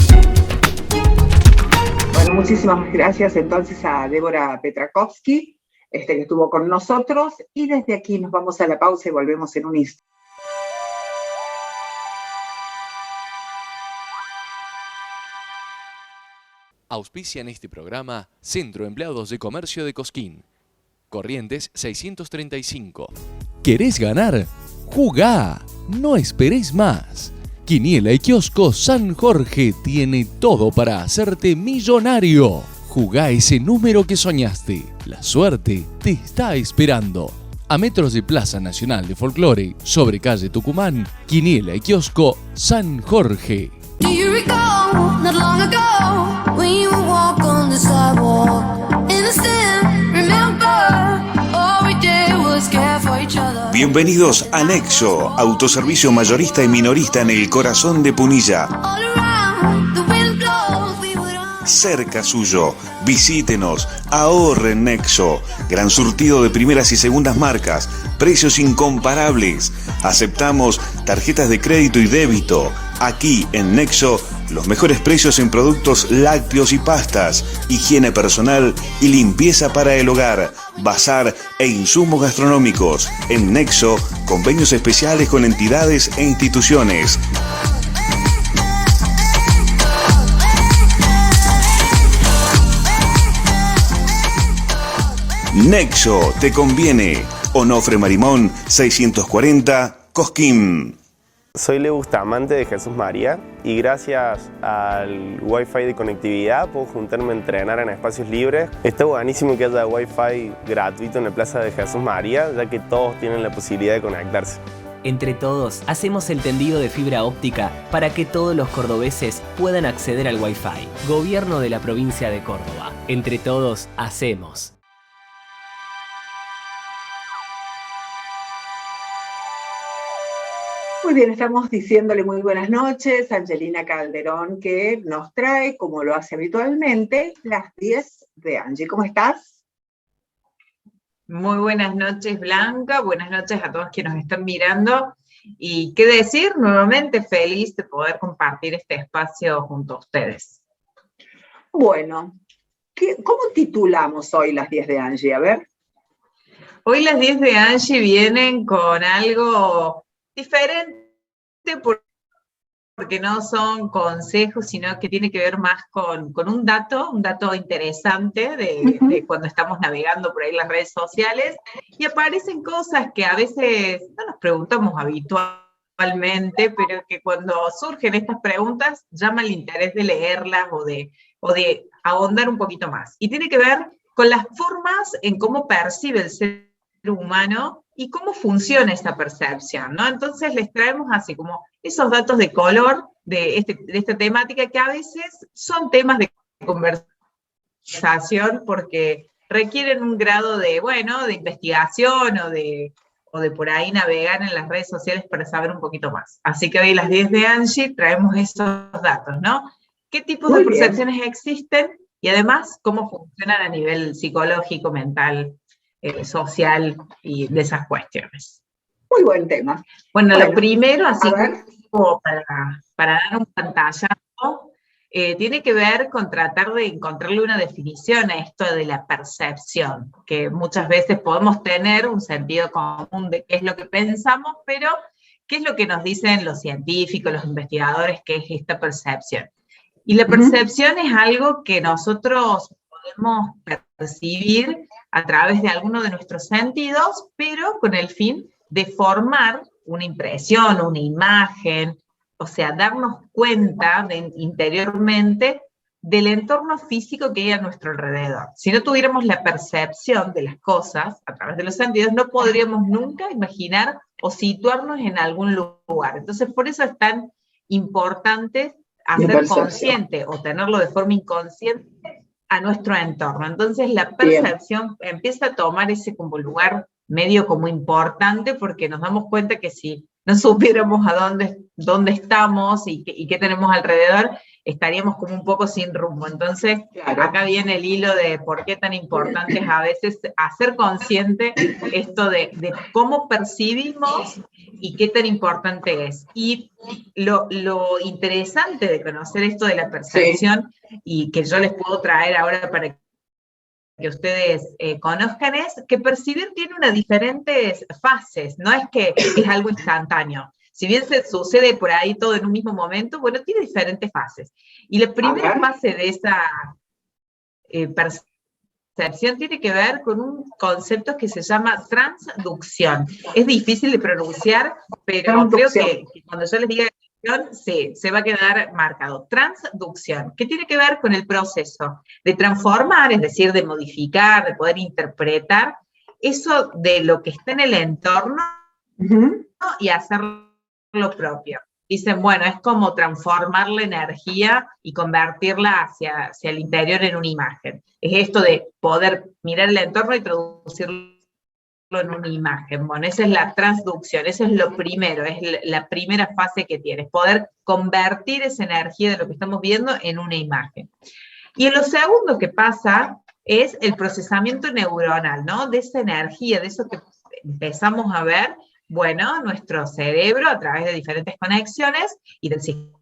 Bueno, muchísimas gracias entonces a Débora Petrakovsky, que estuvo con nosotros, y desde aquí nos vamos a la pausa y volvemos en un instante. Auspicia en este programa Centro Empleados de Comercio de Cosquín. Corrientes 635. ¿Querés ganar? ¡Jugá! No esperes más. Quiniela y Kiosco San Jorge tiene todo para hacerte millonario. Jugá ese número que soñaste. La suerte te está esperando. A metros de Plaza Nacional de Folclore, sobre calle Tucumán, Quiniela y Kiosco San Jorge. Do you recall, not long ago, when you would walk on the sidewalk? Innocent, remember, all we did was care for each other. Bienvenidos a Nexo, autoservicio mayorista y minorista en el corazón de Punilla. All around, the wind blows, we would run. Cerca suyo, visítenos, ahorre en Nexo, gran surtido de primeras y segundas marcas, precios incomparables, aceptamos tarjetas de crédito y débito. Aquí en Nexo, los mejores precios en productos lácteos y pastas, higiene personal y limpieza para el hogar, bazar e insumos gastronómicos. En Nexo, convenios especiales con entidades e instituciones. Nexo, te conviene. Onofre Marimón, 640, Cosquín. Soy Leo Bustamante de Jesús María y gracias al Wi-Fi de conectividad puedo juntarme a entrenar en espacios libres. Está buenísimo que haya Wi-Fi gratuito en la Plaza de Jesús María, ya que todos tienen la posibilidad de conectarse. Entre todos, hacemos el tendido de fibra óptica para que todos los cordobeses puedan acceder al Wi-Fi. Gobierno de la provincia de Córdoba. Entre todos, hacemos. Muy bien, estamos diciéndole muy buenas noches a Angelina Calderón, que nos trae, como lo hace habitualmente, las 10 de Angie. ¿Cómo estás? Muy buenas noches, Blanca. Buenas noches a todos quienes nos están mirando. Y qué decir, nuevamente feliz de poder compartir este espacio junto a ustedes. Bueno, ¿cómo titulamos hoy las 10 de Angie? A ver. Hoy las 10 de Angie vienen con algo diferente porque no son consejos, sino que tiene que ver más con un dato interesante de cuando estamos navegando por ahí las redes sociales, y aparecen cosas que a veces no nos preguntamos habitualmente, pero que cuando surgen estas preguntas llama el interés de leerlas o de ahondar un poquito más. Y tiene que ver con las formas en cómo percibe el ser humano y cómo funciona esta percepción, ¿no? Entonces les traemos así como esos datos de color de esta temática, que a veces son temas de conversación porque requieren un grado de, bueno, de investigación o de por ahí navegar en las redes sociales para saber un poquito más. Así que hoy las 10 de Angie traemos esos datos, ¿no? ¿Qué tipos de percepciones existen? Y además, ¿cómo funcionan a nivel psicológico, mental, social y de esas cuestiones? Muy buen tema. Bueno, lo primero, así como para dar un pantallazo, tiene que ver con tratar de encontrarle una definición a esto de la percepción, que muchas veces podemos tener un sentido común de qué es lo que pensamos, pero ¿qué es lo que nos dicen los científicos, los investigadores, qué es esta percepción? Y la percepción es algo que nosotros podemos percibir a través de alguno de nuestros sentidos, pero con el fin de formar una impresión, una imagen, o sea, darnos cuenta interiormente del entorno físico que hay a nuestro alrededor. Si no tuviéramos la percepción de las cosas a través de los sentidos, no podríamos nunca imaginar o situarnos en algún lugar. Entonces, por eso es tan importante hacer consciente o tenerlo de forma inconsciente a nuestro entorno. Entonces la percepción empieza a tomar ese como lugar medio como importante, porque nos damos cuenta que si no supiéramos a dónde estamos y qué tenemos alrededor, estaríamos como un poco sin rumbo. Entonces, acá viene el hilo de por qué tan importante es a veces hacer consciente esto de cómo percibimos y qué tan importante es. Y lo interesante de conocer esto de la percepción, y que yo les puedo traer ahora para que ustedes conozcan, es que percibir tiene unas diferentes fases, no es que es algo instantáneo. Si bien se sucede por ahí todo en un mismo momento, bueno, tiene diferentes fases. Y la primera fase de esa percepción tiene que ver con un concepto que se llama transducción. Es difícil de pronunciar, pero creo que cuando yo les diga se va a quedar marcado. Transducción, que tiene que ver con el proceso de transformar, es decir, de modificar, de poder interpretar eso de lo que está en el entorno y hacerlo propio. Dicen, bueno, es como transformar la energía y convertirla hacia el interior en una imagen. Es esto de poder mirar el entorno y traducirlo en una imagen. Bueno, esa es la transducción, eso es lo primero, es la primera fase que tiene, es poder convertir esa energía de lo que estamos viendo en una imagen. Y lo segundo que pasa es el procesamiento neuronal, ¿no? De esa energía, de eso que empezamos a ver, bueno, nuestro cerebro a través de diferentes conexiones y del sistema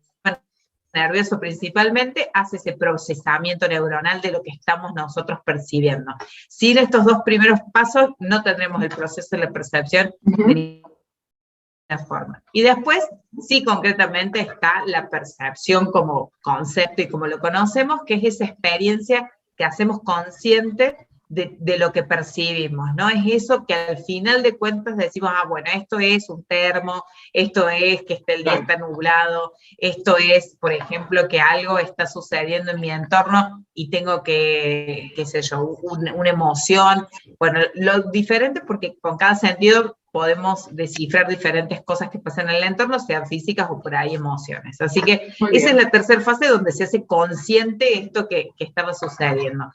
nervioso principalmente, hace ese procesamiento neuronal de lo que estamos nosotros percibiendo. Sin estos dos primeros pasos no tendremos el proceso de la percepción de ninguna forma. Y después, sí, concretamente está la percepción como concepto y como lo conocemos, que es esa experiencia que hacemos consciente de lo que percibimos, ¿no? Es eso que al final de cuentas decimos, bueno, esto es un termo, esto es que el día está nublado, esto es, por ejemplo, que algo está sucediendo en mi entorno y tengo qué sé yo, una emoción. Bueno, lo diferente, porque con cada sentido podemos descifrar diferentes cosas que pasan en el entorno, sean físicas o por ahí emociones. Así que esa es la tercera fase donde se hace consciente esto que estaba sucediendo.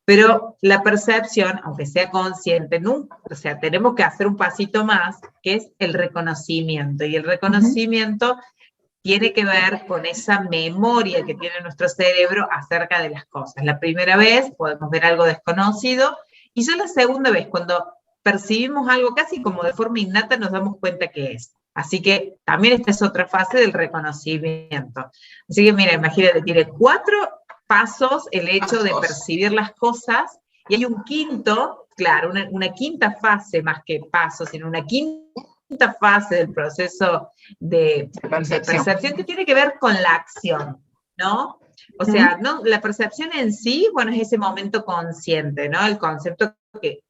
Pero la percepción, aunque sea consciente, nunca, o sea, tenemos que hacer un pasito más, que es el reconocimiento. Y el reconocimiento tiene que ver con esa memoria que tiene nuestro cerebro acerca de las cosas. La primera vez podemos ver algo desconocido, y ya la segunda vez, cuando percibimos algo casi como de forma innata, nos damos cuenta que es. Así que también esta es otra fase del reconocimiento. Así que mira, imagínate, tiene 4 pasos el hecho de percibir las cosas, Y hay un quinto, claro, una quinta fase más que paso, sino una quinta fase del proceso de percepción que tiene que ver con la acción, ¿no? O sea, no, la percepción en sí, bueno, es ese momento consciente, ¿no? El concepto que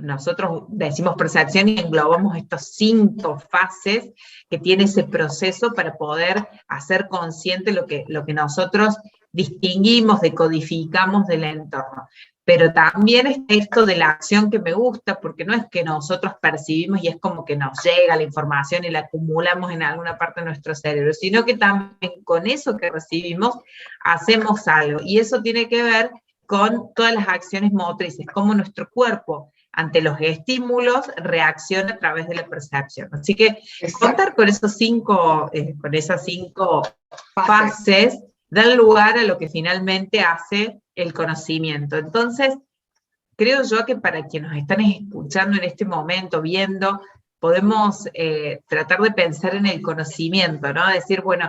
nosotros decimos percepción y englobamos estas 5 fases que tiene ese proceso para poder hacer consciente lo que nosotros distinguimos, decodificamos del entorno. Pero también es esto de la acción que me gusta, porque no es que nosotros percibimos y es como que nos llega la información y la acumulamos en alguna parte de nuestro cerebro, sino que también con eso que recibimos hacemos algo. Y eso tiene que ver con todas las acciones motrices, cómo nuestro cuerpo ante los estímulos reacciona a través de la percepción. Así que contar con esas 5 fases dan lugar a lo que finalmente hace el conocimiento. Entonces, creo yo que para quienes nos están escuchando en este momento, viendo, podemos tratar de pensar en el conocimiento, ¿no? Decir, bueno,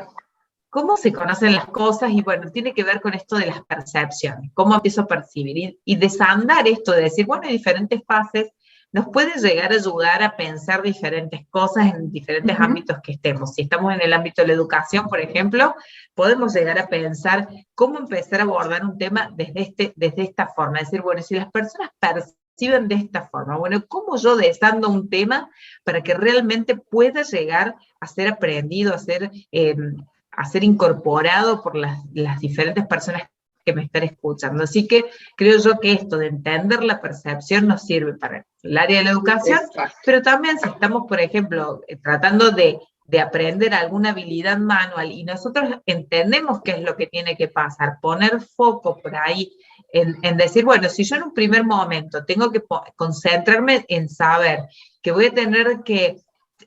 ¿cómo se conocen las cosas? Y bueno, tiene que ver con esto de las percepciones, cómo empiezo a percibir. Y desandar esto de decir, bueno, hay diferentes fases, nos puede llegar a ayudar a pensar diferentes cosas en diferentes ámbitos que estemos. Si estamos en el ámbito de la educación, por ejemplo, podemos llegar a pensar cómo empezar a abordar un tema desde esta forma. Es decir, bueno, si las personas perciben de esta forma, bueno, ¿cómo yo desando un tema para que realmente pueda llegar a ser aprendido, a ser incorporado por las diferentes personas que me están escuchando? Así que creo yo que esto de entender la percepción nos sirve para el área de la educación, pero también si estamos, por ejemplo, tratando de aprender alguna habilidad manual y nosotros entendemos qué es lo que tiene que pasar, poner foco por ahí en decir, bueno, si yo en un primer momento tengo que concentrarme en saber que voy a tener que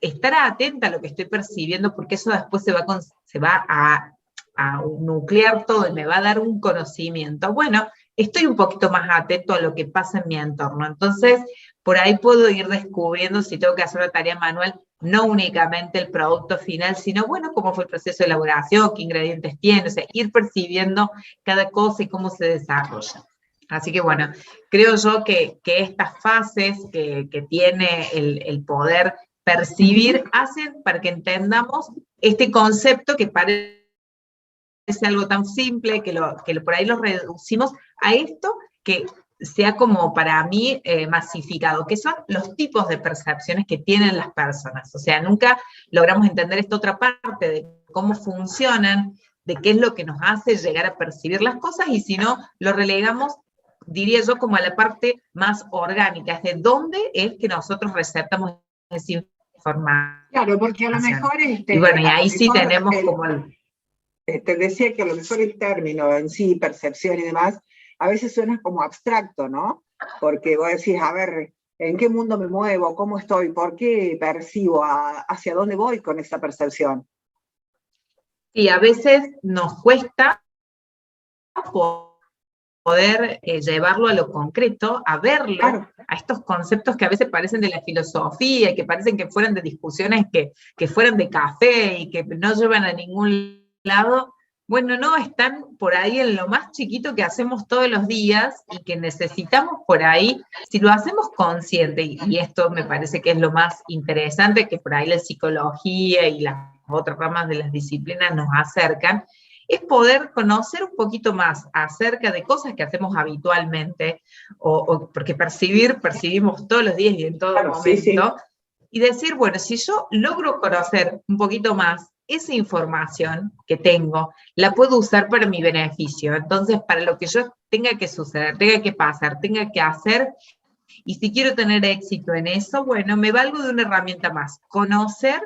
estar atenta a lo que estoy percibiendo, porque eso después se va a nuclear todo y me va a dar un conocimiento. Bueno, estoy un poquito más atento a lo que pasa en mi entorno. Entonces, por ahí puedo ir descubriendo si tengo que hacer una tarea manual, no únicamente el producto final, sino, bueno, cómo fue el proceso de elaboración, qué ingredientes tiene, o sea, ir percibiendo cada cosa y cómo se desarrolla. Así que, bueno, creo yo que estas fases que tiene el poder percibir hacen para que entendamos este concepto que parece algo tan simple, que por ahí lo reducimos a esto que sea como para mí masificado, que son los tipos de percepciones que tienen las personas. O sea, nunca logramos entender esta otra parte de cómo funcionan, de qué es lo que nos hace llegar a percibir las cosas, y si no, lo relegamos, diría yo, como a la parte más orgánica, es de dónde es que nosotros receptamos esa información. Claro, porque a lo mejor... y bueno, y ahí sí tenemos como el... Te decía que a lo mejor el término en sí, percepción y demás, a veces suena como abstracto, ¿no? Porque vos decís, a ver, ¿en qué mundo me muevo? ¿Cómo estoy? ¿Por qué percibo? ¿Hacia dónde voy con esa percepción? Y a veces nos cuesta poder llevarlo a lo concreto, a verlo, claro, a estos conceptos que a veces parecen de la filosofía, y que parecen que fueran de discusiones que fueran de café y que no llevan a ningún lado. Bueno, no, están por ahí en lo más chiquito que hacemos todos los días y que necesitamos por ahí, si lo hacemos consciente, y esto me parece que es lo más interesante, que por ahí la psicología y las otras ramas de las disciplinas nos acercan, es poder conocer un poquito más acerca de cosas que hacemos habitualmente, porque percibimos todos los días y en todo momento, sí. Y decir, bueno, si yo logro conocer un poquito más esa información que tengo, la puedo usar para mi beneficio. Entonces, para lo que yo tenga que suceder, tenga que pasar, tenga que hacer, y si quiero tener éxito en eso, bueno, me valgo de una herramienta más. Conocer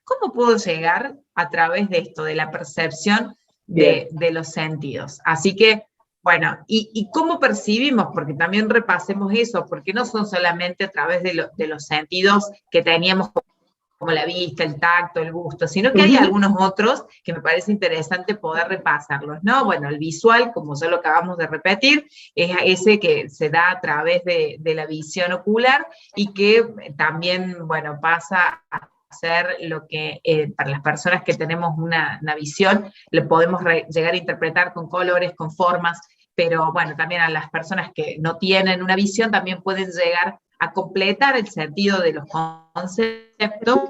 cómo puedo llegar a través de esto, de la percepción de los sentidos. Así que, bueno, y cómo percibimos, porque también repasemos eso, porque no son solamente a través de los sentidos que teníamos como la vista, el tacto, el gusto, sino que hay algunos otros que me parece interesante poder repasarlos, ¿no? Bueno, el visual, como ya lo acabamos de repetir, es ese que se da a través de la visión ocular y que también, bueno, pasa a ser lo que para las personas que tenemos una visión, le podemos llegar a interpretar con colores, con formas, pero bueno, también a las personas que no tienen una visión también pueden llegar a completar el sentido de los conceptos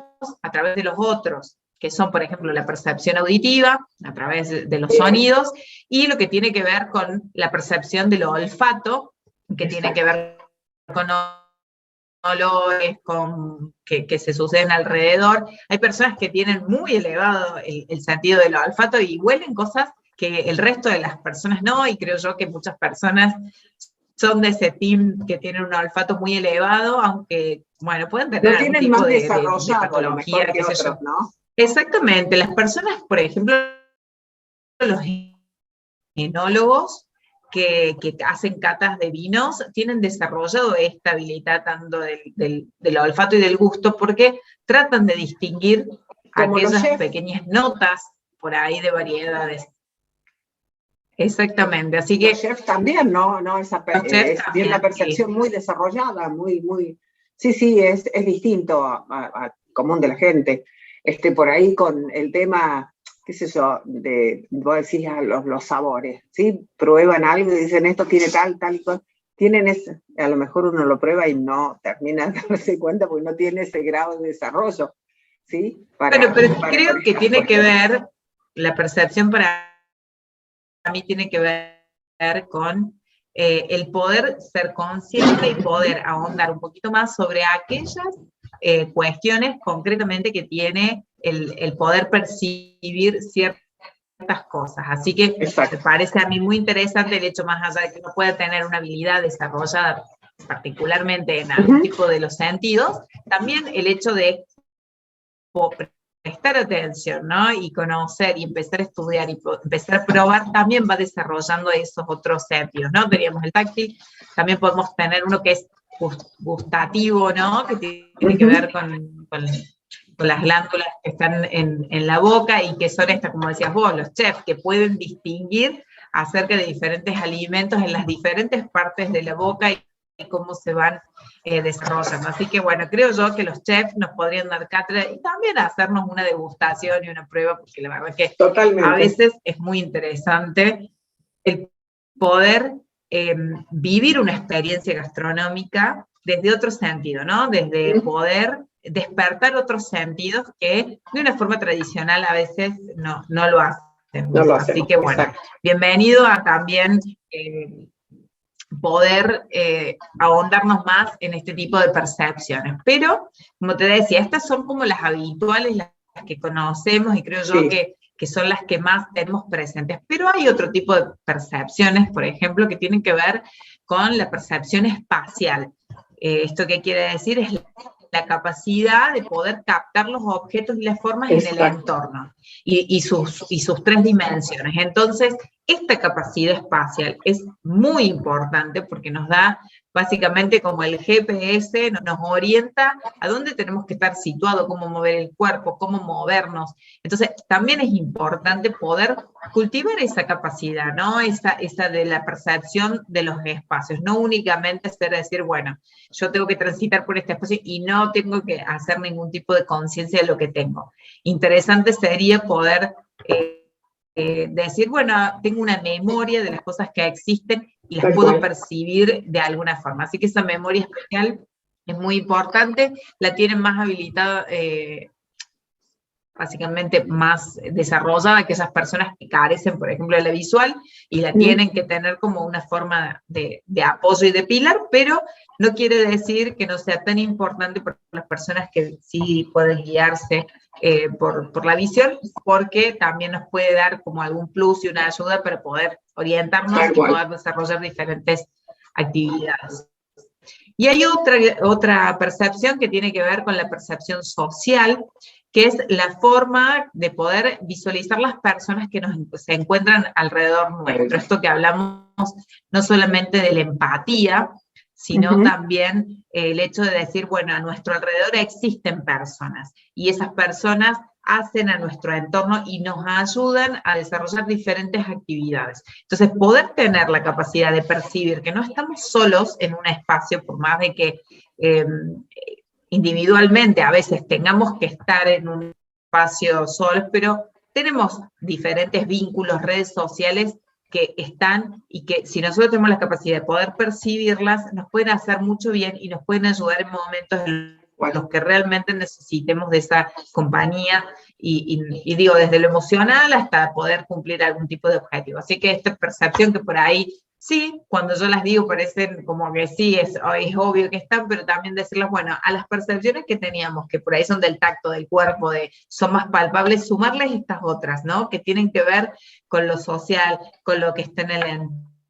a través de los otros, que son, por ejemplo, la percepción auditiva, a través de los sonidos, y lo que tiene que ver con la percepción del olfato, que tiene que ver con olores que se suceden alrededor. Hay personas que tienen muy elevado el sentido del olfato y huelen cosas que el resto de las personas no, y creo yo que muchas personas son de ese team que tienen un olfato muy elevado, aunque, bueno, pueden tener algún tipo más de desarrollado, patología, que qué sé yo. otros, ¿no? Exactamente, las personas, por ejemplo, los enólogos que hacen catas de vinos, tienen desarrollado esta habilidad tanto del olfato y del gusto, porque tratan de distinguir como aquellas pequeñas notas por ahí de variedades. Exactamente, así que... Los chefs también, ¿no? Tienen la percepción muy desarrollada, sí, es distinto a común de la gente. Por ahí con el tema, qué sé yo, vos decís los sabores, ¿sí? Prueban algo y dicen esto tiene tal y cosa. A lo mejor uno lo prueba y no termina de darse cuenta porque no tiene ese grado de desarrollo, ¿sí? Pero creo que tiene que ver, la percepción para mí tiene que ver con el poder ser consciente y poder ahondar un poquito más sobre aquellas cuestiones concretamente que tiene el poder percibir ciertas cosas. Así que me parece a mí muy interesante el hecho, más allá de que uno pueda tener una habilidad desarrollada particularmente en algún tipo de los sentidos, también el hecho de prestar atención, ¿no? Y conocer y empezar a estudiar y empezar a probar también va desarrollando esos otros sentidos, ¿no? Teníamos el táctil, también podemos tener uno que es gustativo, ¿no? Que tiene que ver con las glándulas que están en la boca y que son estas, como decías vos, los chefs, que pueden distinguir acerca de diferentes alimentos en las diferentes partes de la boca y cómo se van desarrollando. Así que bueno, creo yo que los chefs nos podrían dar cátedra y también hacernos una degustación y una prueba, porque la verdad que a veces es muy interesante el poder vivir una experiencia gastronómica desde otro sentido, ¿no? Desde poder despertar otros sentidos que de una forma tradicional a veces no lo hacen. Así que bueno, bienvenido a también poder ahondarnos más en este tipo de percepciones. Pero, como te decía, estas son como las habituales, las que conocemos y creo yo que son las que más tenemos presentes. Pero hay otro tipo de percepciones, por ejemplo, que tienen que ver con la percepción espacial. ¿Esto qué quiere decir? Es la capacidad de poder captar los objetos y las formas en el entorno y sus tres dimensiones. Entonces, esta capacidad espacial es muy importante porque nos da básicamente como el GPS, nos orienta a dónde tenemos que estar situados, cómo mover el cuerpo, cómo movernos. Entonces, también es importante poder cultivar esa capacidad, ¿no? Esa de la percepción de los espacios, no únicamente ser decir, bueno, yo tengo que transitar por este espacio y no tengo que hacer ningún tipo de conciencia de lo que tengo. Interesante sería poder decir, bueno, tengo una memoria de las cosas que existen y las puedo percibir de alguna forma. Así que esa memoria especial es muy importante, la tienen más habilitada, básicamente más desarrollada que esas personas que carecen, por ejemplo, de la visual, y la tienen que tener como una forma de apoyo y de pilar, pero no quiere decir que no sea tan importante para las personas que sí pueden guiarse por la visión, porque también nos puede dar como algún plus y una ayuda para poder orientarnos y poder desarrollar diferentes actividades. Y hay otra percepción que tiene que ver con la percepción social, que es la forma de poder visualizar las personas que se encuentran alrededor nuestro. Esto que hablamos no solamente de la empatía, sino también el hecho de decir, bueno, a nuestro alrededor existen personas, y esas personas hacen a nuestro entorno y nos ayudan a desarrollar diferentes actividades. Entonces, poder tener la capacidad de percibir que no estamos solos en un espacio, por más de que individualmente a veces tengamos que estar en un espacio solos, pero tenemos diferentes vínculos, redes sociales que están y que si nosotros tenemos la capacidad de poder percibirlas, nos pueden hacer mucho bien y nos pueden ayudar en momentos en los que realmente necesitemos de esa compañía y digo, desde lo emocional hasta poder cumplir algún tipo de objetivo. Así que esta percepción que por ahí, sí, cuando yo las digo parecen como que sí, es obvio que están, pero también decirles, bueno, a las percepciones que teníamos, que por ahí son del tacto, del cuerpo, son más palpables, sumarles estas otras, ¿no? Que tienen que ver con lo social, con lo que está en el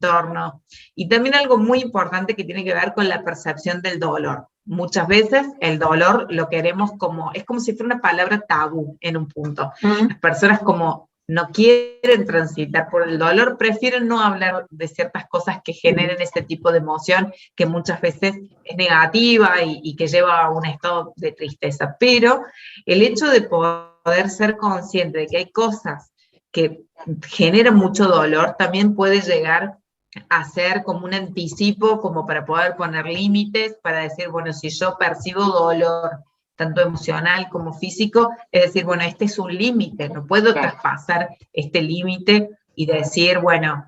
entorno. Y también algo muy importante que tiene que ver con la percepción del dolor. Muchas veces el dolor lo queremos es como si fuera una palabra tabú en un punto. Las personas como no quieren transitar por el dolor, prefieren no hablar de ciertas cosas que generen ese tipo de emoción que muchas veces es negativa y que lleva a un estado de tristeza. Pero el hecho de poder ser consciente de que hay cosas que generan mucho dolor también puede llegar a ser como un anticipo, como para poder poner límites, para decir, bueno, si yo percibo dolor, tanto emocional como físico, es decir, bueno, este es un límite, no puedo traspasar este límite y decir, bueno,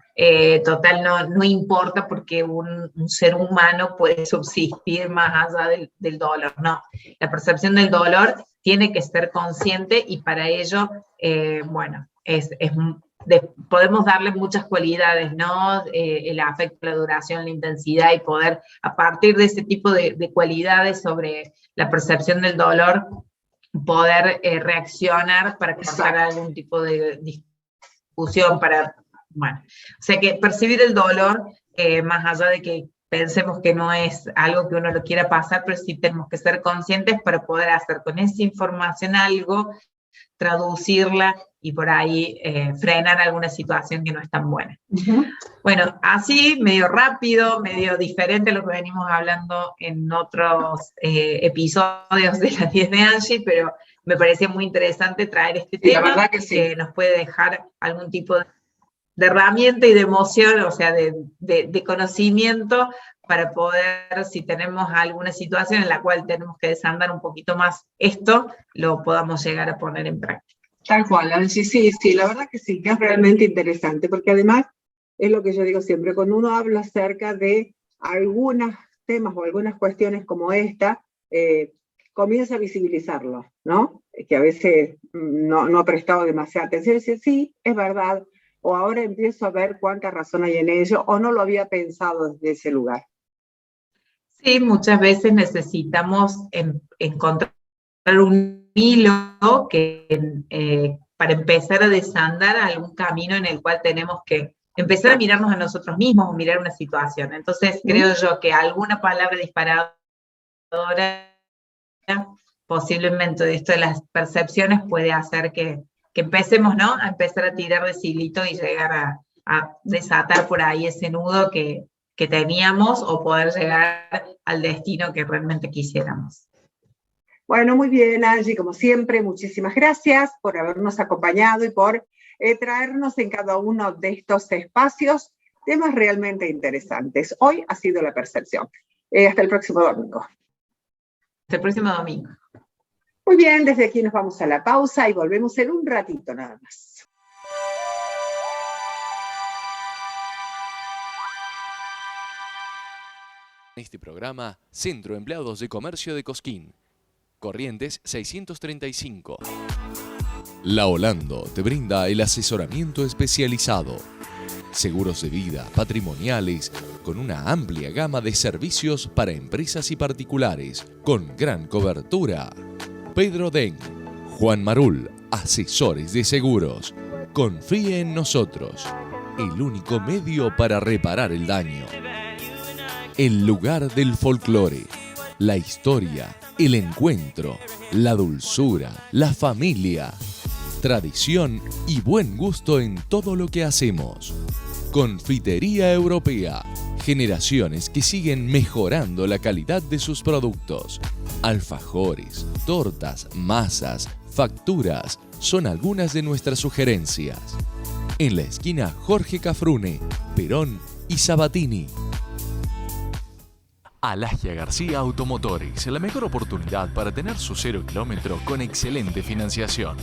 total, no importa porque un ser humano puede subsistir más allá del dolor. No, la percepción del dolor tiene que ser consciente y para ello, bueno, podemos darle muchas cualidades, ¿no? El afecto, la duración, la intensidad y poder, a partir de ese tipo de cualidades sobre la percepción del dolor, poder reaccionar para causar algún tipo de discusión, bueno, o sea que percibir el dolor, más allá de que pensemos que no es algo que uno lo quiera pasar, pero sí tenemos que ser conscientes para poder hacer con esa información algo, traducirla y por ahí frenar alguna situación que no es tan buena. Bueno, así, medio rápido, medio diferente a lo que venimos hablando en otros episodios de las 10 de Angie, pero me parecía muy interesante traer este tema, la verdad que sí, que nos puede dejar algún tipo de herramienta y de emoción, o sea, de conocimiento para poder, si tenemos alguna situación en la cual tenemos que desandar un poquito más esto, lo podamos llegar a poner en práctica. Tal cual, Angie, sí, la verdad que sí, que es realmente interesante, porque además, es lo que yo digo siempre, cuando uno habla acerca de algunos temas o algunas cuestiones como esta, comienza a visibilizarlo, ¿no? Que a veces no ha prestado demasiada atención, y dice, sí, es verdad, o ahora empiezo a ver cuánta razón hay en ello, o no lo había pensado desde ese lugar. Sí, muchas veces necesitamos encontrar un hilo para empezar a desandar algún camino en el cual tenemos que empezar a mirarnos a nosotros mismos o mirar una situación. Entonces creo yo que alguna palabra disparadora, posiblemente de esto de las percepciones, puede hacer que empecemos, ¿no? A empezar a tirar de hilito y llegar a desatar por ahí ese nudo que teníamos o poder llegar al destino que realmente quisiéramos. Bueno, muy bien, Angie, como siempre, muchísimas gracias por habernos acompañado y por traernos en cada uno de estos espacios temas realmente interesantes. Hoy ha sido la percepción. Hasta el próximo domingo. Hasta el próximo domingo. Muy bien, desde aquí nos vamos a la pausa y volvemos en un ratito nada más. En este programa, Centro Empleados de Comercio de Cosquín. Corrientes 635. La Olando te brinda el asesoramiento especializado. Seguros de vida, patrimoniales, con una amplia gama de servicios para empresas y particulares, con gran cobertura. Pedro Den, Juan Marul, asesores de seguros. Confíe en nosotros, el único medio para reparar el daño. El lugar del folclore, la historia, el encuentro, la dulzura, la familia, tradición y buen gusto en todo lo que hacemos. Confitería Europea, generaciones que siguen mejorando la calidad de sus productos. Alfajores, tortas, masas, facturas son algunas de nuestras sugerencias. En la esquina Jorge Cafrune, Perón y Sabatini. Alagia García Automotores, la mejor oportunidad para tener su 0 kilómetro con excelente financiación.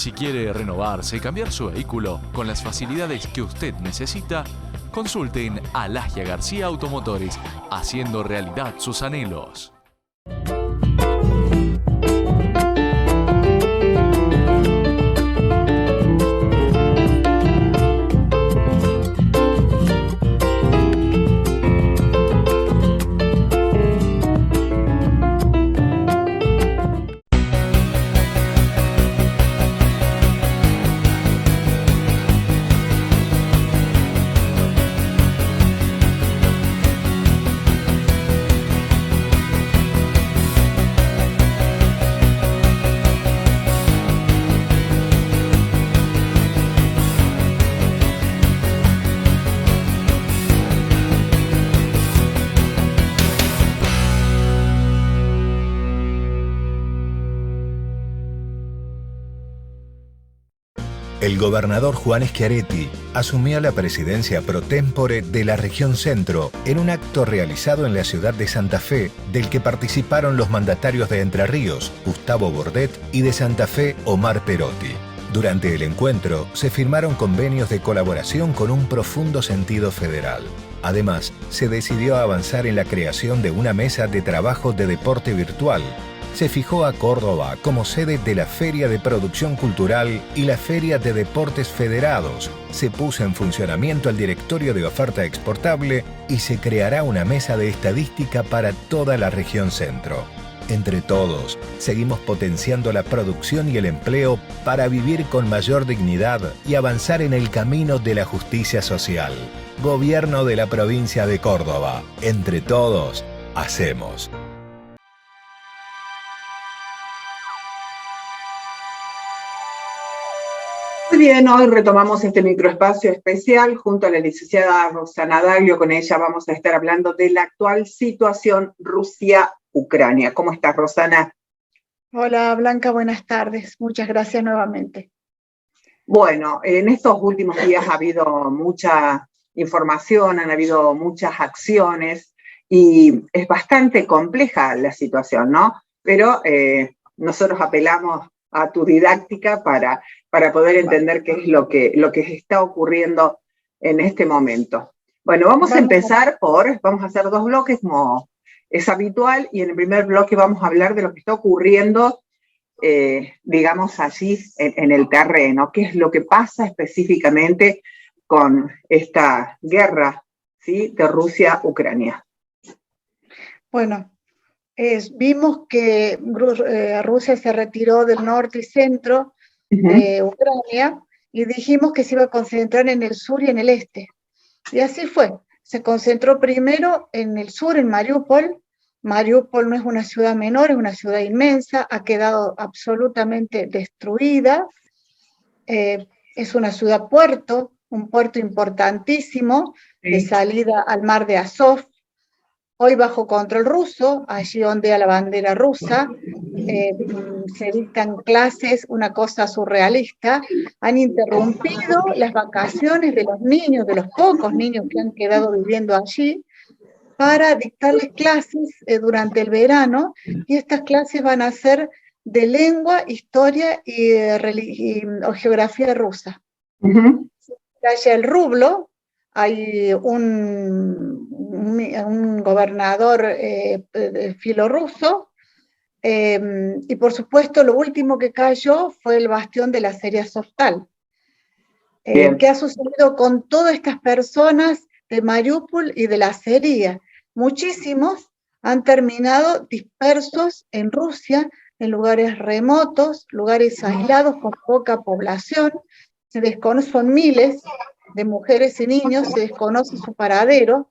Si quiere renovarse y cambiar su vehículo con las facilidades que usted necesita, consulte en Alagia García Automotores, haciendo realidad sus anhelos. El gobernador Juan Schiaretti asumió la presidencia pro tempore de la región centro en un acto realizado en la ciudad de Santa Fe, del que participaron los mandatarios de Entre Ríos, Gustavo Bordet, y de Santa Fe, Omar Perotti. Durante el encuentro se firmaron convenios de colaboración con un profundo sentido federal. Además, se decidió avanzar en la creación de una mesa de trabajo de deporte virtual. Se fijó a Córdoba como sede de la Feria de Producción Cultural y la Feria de Deportes Federados. Se puso en funcionamiento el directorio de oferta exportable y se creará una mesa de estadística para toda la región centro. Entre todos, seguimos potenciando la producción y el empleo para vivir con mayor dignidad y avanzar en el camino de la justicia social. Gobierno de la provincia de Córdoba. Entre todos, hacemos. Muy bien, hoy retomamos este microespacio especial junto a la licenciada Rosana Daglio. Con ella vamos a estar hablando de la actual situación Rusia-Ucrania. ¿Cómo estás, Rosana? Hola, Blanca, buenas tardes. Muchas gracias nuevamente. Bueno, en estos últimos días ha habido mucha información, han habido muchas acciones y es bastante compleja la situación, ¿no? Pero nosotros apelamos a tu didáctica para poder entender qué es lo que está ocurriendo en este momento. Bueno, vamos a empezar vamos a hacer 2 bloques como es habitual, y en el primer bloque vamos a hablar de lo que está ocurriendo, digamos allí en el terreno, qué es lo que pasa específicamente con esta guerra, ¿sí?, de Rusia-Ucrania. Bueno, vimos que Rusia se retiró del norte y centro de Ucrania y dijimos que se iba a concentrar en el sur y en el este. Y así fue. Se concentró primero en el sur, en Mariupol. Mariupol no es una ciudad menor, es una ciudad inmensa, ha quedado absolutamente destruida. Es una ciudad puerto, un puerto importantísimo de salida al mar de Azov. Hoy bajo control ruso, allí ondea la bandera rusa, se dictan clases, una cosa surrealista. Han interrumpido las vacaciones de los niños, de los pocos niños que han quedado viviendo allí, para dictarles clases durante el verano, y estas clases van a ser de lengua, historia y geografía rusa. Allá el rublo, hay un gobernador filorruso, y por supuesto lo último que cayó fue el bastión de la serie Azovstal. ¿Qué ha sucedido con todas estas personas de Mariupol y de la Seria? Muchísimos han terminado dispersos en Rusia, en lugares remotos, lugares aislados con poca población. Se desconoce, son miles de mujeres y niños, se desconoce su paradero.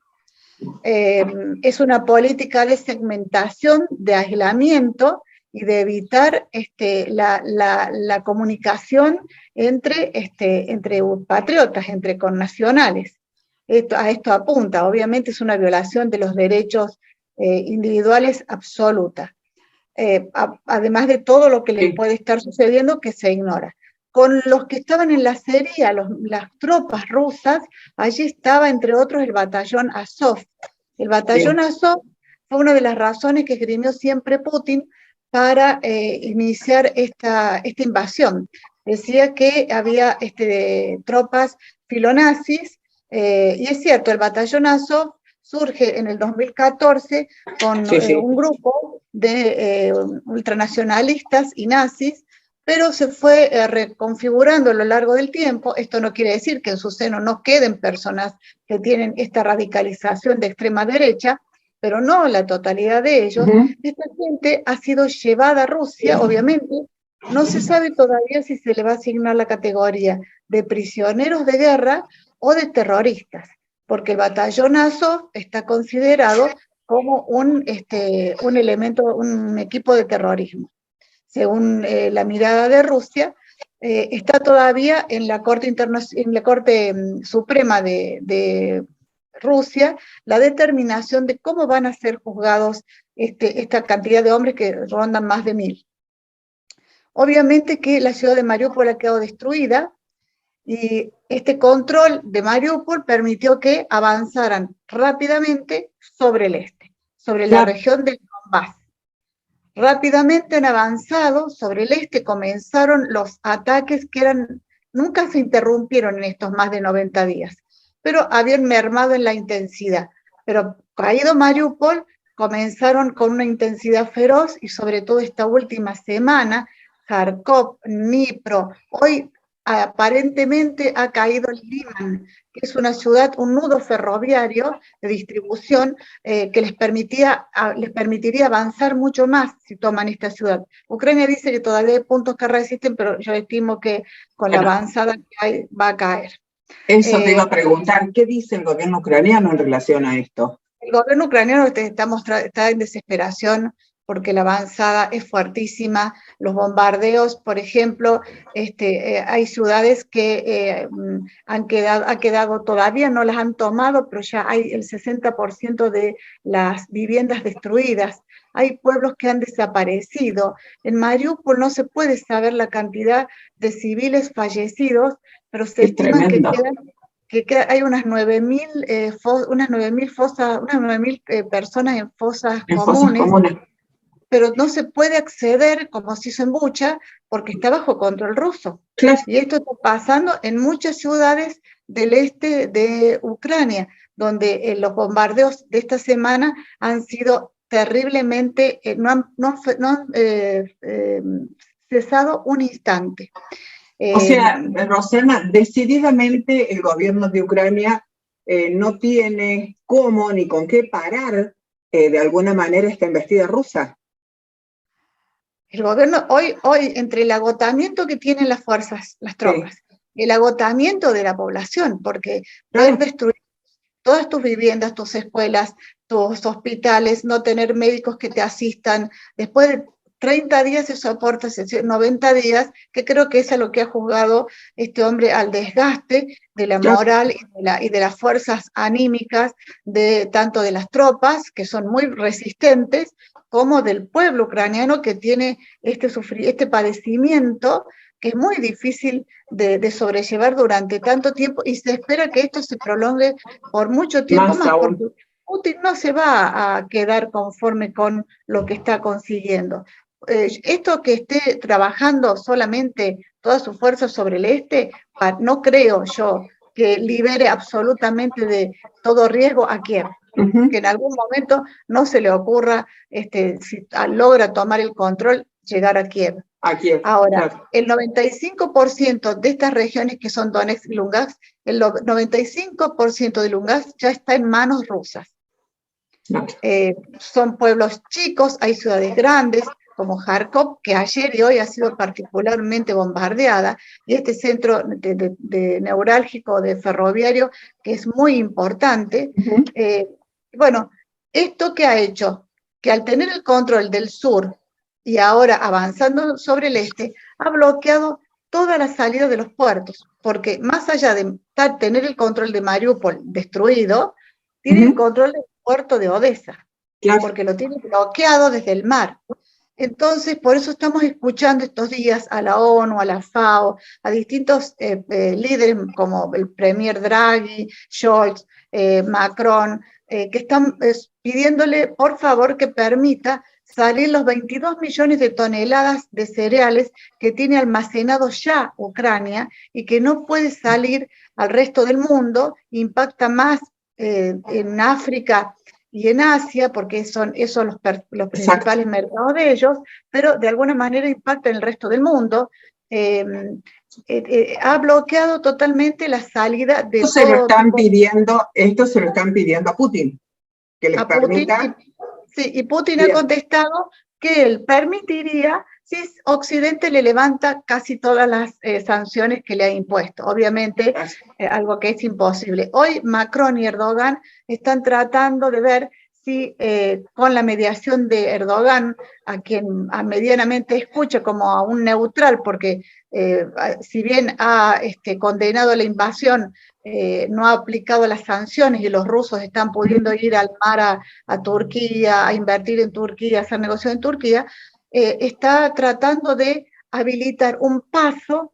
Es una política de segmentación, de aislamiento y de evitar la comunicación entre patriotas, entre connacionales. A esto apunta. Obviamente es una violación de los derechos individuales absoluta, además de todo lo que le puede estar sucediendo que se ignora. Con los que estaban en la Seria, las tropas rusas, allí estaba entre otros el batallón Azov. El batallón Azov fue una de las razones que esgrimió siempre Putin para iniciar esta invasión. decía que había tropas filonazis, y es cierto, el batallón Azov surge en el 2014 con un grupo de ultranacionalistas y nazis, pero se fue reconfigurando a lo largo del tiempo. Esto no quiere decir que en su seno no queden personas que tienen esta radicalización de extrema derecha, pero no la totalidad de ellos. Esta gente ha sido llevada a Rusia, obviamente. No se sabe todavía si se le va a asignar la categoría de prisioneros de guerra o de terroristas, porque el batallón Azov está considerado como un elemento, un equipo de terrorismo. Según la mirada de Rusia, está todavía en la Corte Suprema de Rusia la determinación de cómo van a ser juzgados esta cantidad de hombres que rondan más de 1000. Obviamente que la ciudad de Mariupol ha quedado destruida, y este control de Mariupol permitió que avanzaran rápidamente sobre el este, sobre la región del Donbass. Rápidamente han avanzado sobre el este, comenzaron los ataques que nunca se interrumpieron en estos más de 90 días, pero habían mermado en la intensidad. Pero caído Mariupol, comenzaron con una intensidad feroz, y sobre todo esta última semana, Kharkov, Dnipro, hoy aparentemente ha caído Liman, que es una ciudad, un nudo ferroviario de distribución que les permitiría avanzar mucho más si toman esta ciudad. Ucrania dice que todavía hay puntos que resisten, pero yo estimo que con la avanzada que hay va a caer. Eso te iba a preguntar, ¿qué dice el gobierno ucraniano en relación a esto? El gobierno ucraniano está en desesperación porque la avanzada es fuertísima, los bombardeos, por ejemplo, hay ciudades que ha quedado, todavía no las han tomado, pero ya hay el 60% de las viviendas destruidas, hay pueblos que han desaparecido. En Mariupol no se puede saber la cantidad de civiles fallecidos, pero se estima que hay unas 9.000 personas en fosas comunes. Pero no se puede acceder, como se hizo en Bucha, porque está bajo control ruso. Y esto está pasando en muchas ciudades del este de Ucrania, donde los bombardeos de esta semana han sido terriblemente, no han cesado un instante. O sea, Rosana, decididamente el gobierno de Ucrania no tiene cómo ni con qué parar de alguna manera esta embestida rusa. El gobierno, hoy, entre el agotamiento que tienen las fuerzas, las tropas, el agotamiento de la población, porque poder destruir todas tus viviendas, tus escuelas, tus hospitales, no tener médicos que te asistan, después de 30 días se soporta, 90 días, que creo que es a lo que ha juzgado este hombre, al desgaste de la moral y de las fuerzas anímicas, tanto de las tropas, que son muy resistentes, como del pueblo ucraniano que tiene este padecimiento que es muy difícil de sobrellevar durante tanto tiempo, y se espera que esto se prolongue por mucho tiempo más porque Putin no se va a quedar conforme con lo que está consiguiendo. Esto que esté trabajando solamente toda su fuerza sobre el este, no creo yo que libere absolutamente de todo riesgo a Kiev. Que en algún momento no se le ocurra, si logra tomar el control, llegar a Kiev. Ahora, el 95% de estas regiones que son Donetsk y Lugansk, el 95% de Lugansk ya está en manos rusas. Son pueblos chicos, hay ciudades grandes, como Kharkov, que ayer y hoy ha sido particularmente bombardeada, y este centro neurálgico de ferroviario, que es muy importante. Bueno, ¿esto qué ha hecho? Que al tener el control del sur y ahora avanzando sobre el este, ha bloqueado toda la salida de los puertos, porque más allá de tener el control de Mariupol destruido, tiene el control del puerto de Odessa, porque lo tiene bloqueado desde el mar. Entonces, por eso estamos escuchando estos días a la ONU, a la FAO, a distintos líderes como el premier Draghi, Scholz, Macron, que están pidiéndole, por favor, que permita salir los 22 millones de toneladas de cereales que tiene almacenados ya Ucrania y que no puede salir al resto del mundo, impacta más en África y en Asia, porque son esos los principales mercados de ellos, pero de alguna manera impacta en el resto del mundo. Ha bloqueado totalmente la salida de Esto se lo están pidiendo a Putin, que les permita. Y Putin ha contestado que él permitiría si Occidente le levanta casi todas las sanciones que le ha impuesto. Obviamente, algo que es imposible. Hoy Macron y Erdogan están tratando de ver si con la mediación de Erdogan, a quien medianamente escucha como a un neutral, porque si bien ha condenado la invasión, no ha aplicado las sanciones y los rusos están pudiendo ir al mar a Turquía, a invertir en Turquía, a hacer negocios en Turquía, está tratando de habilitar un paso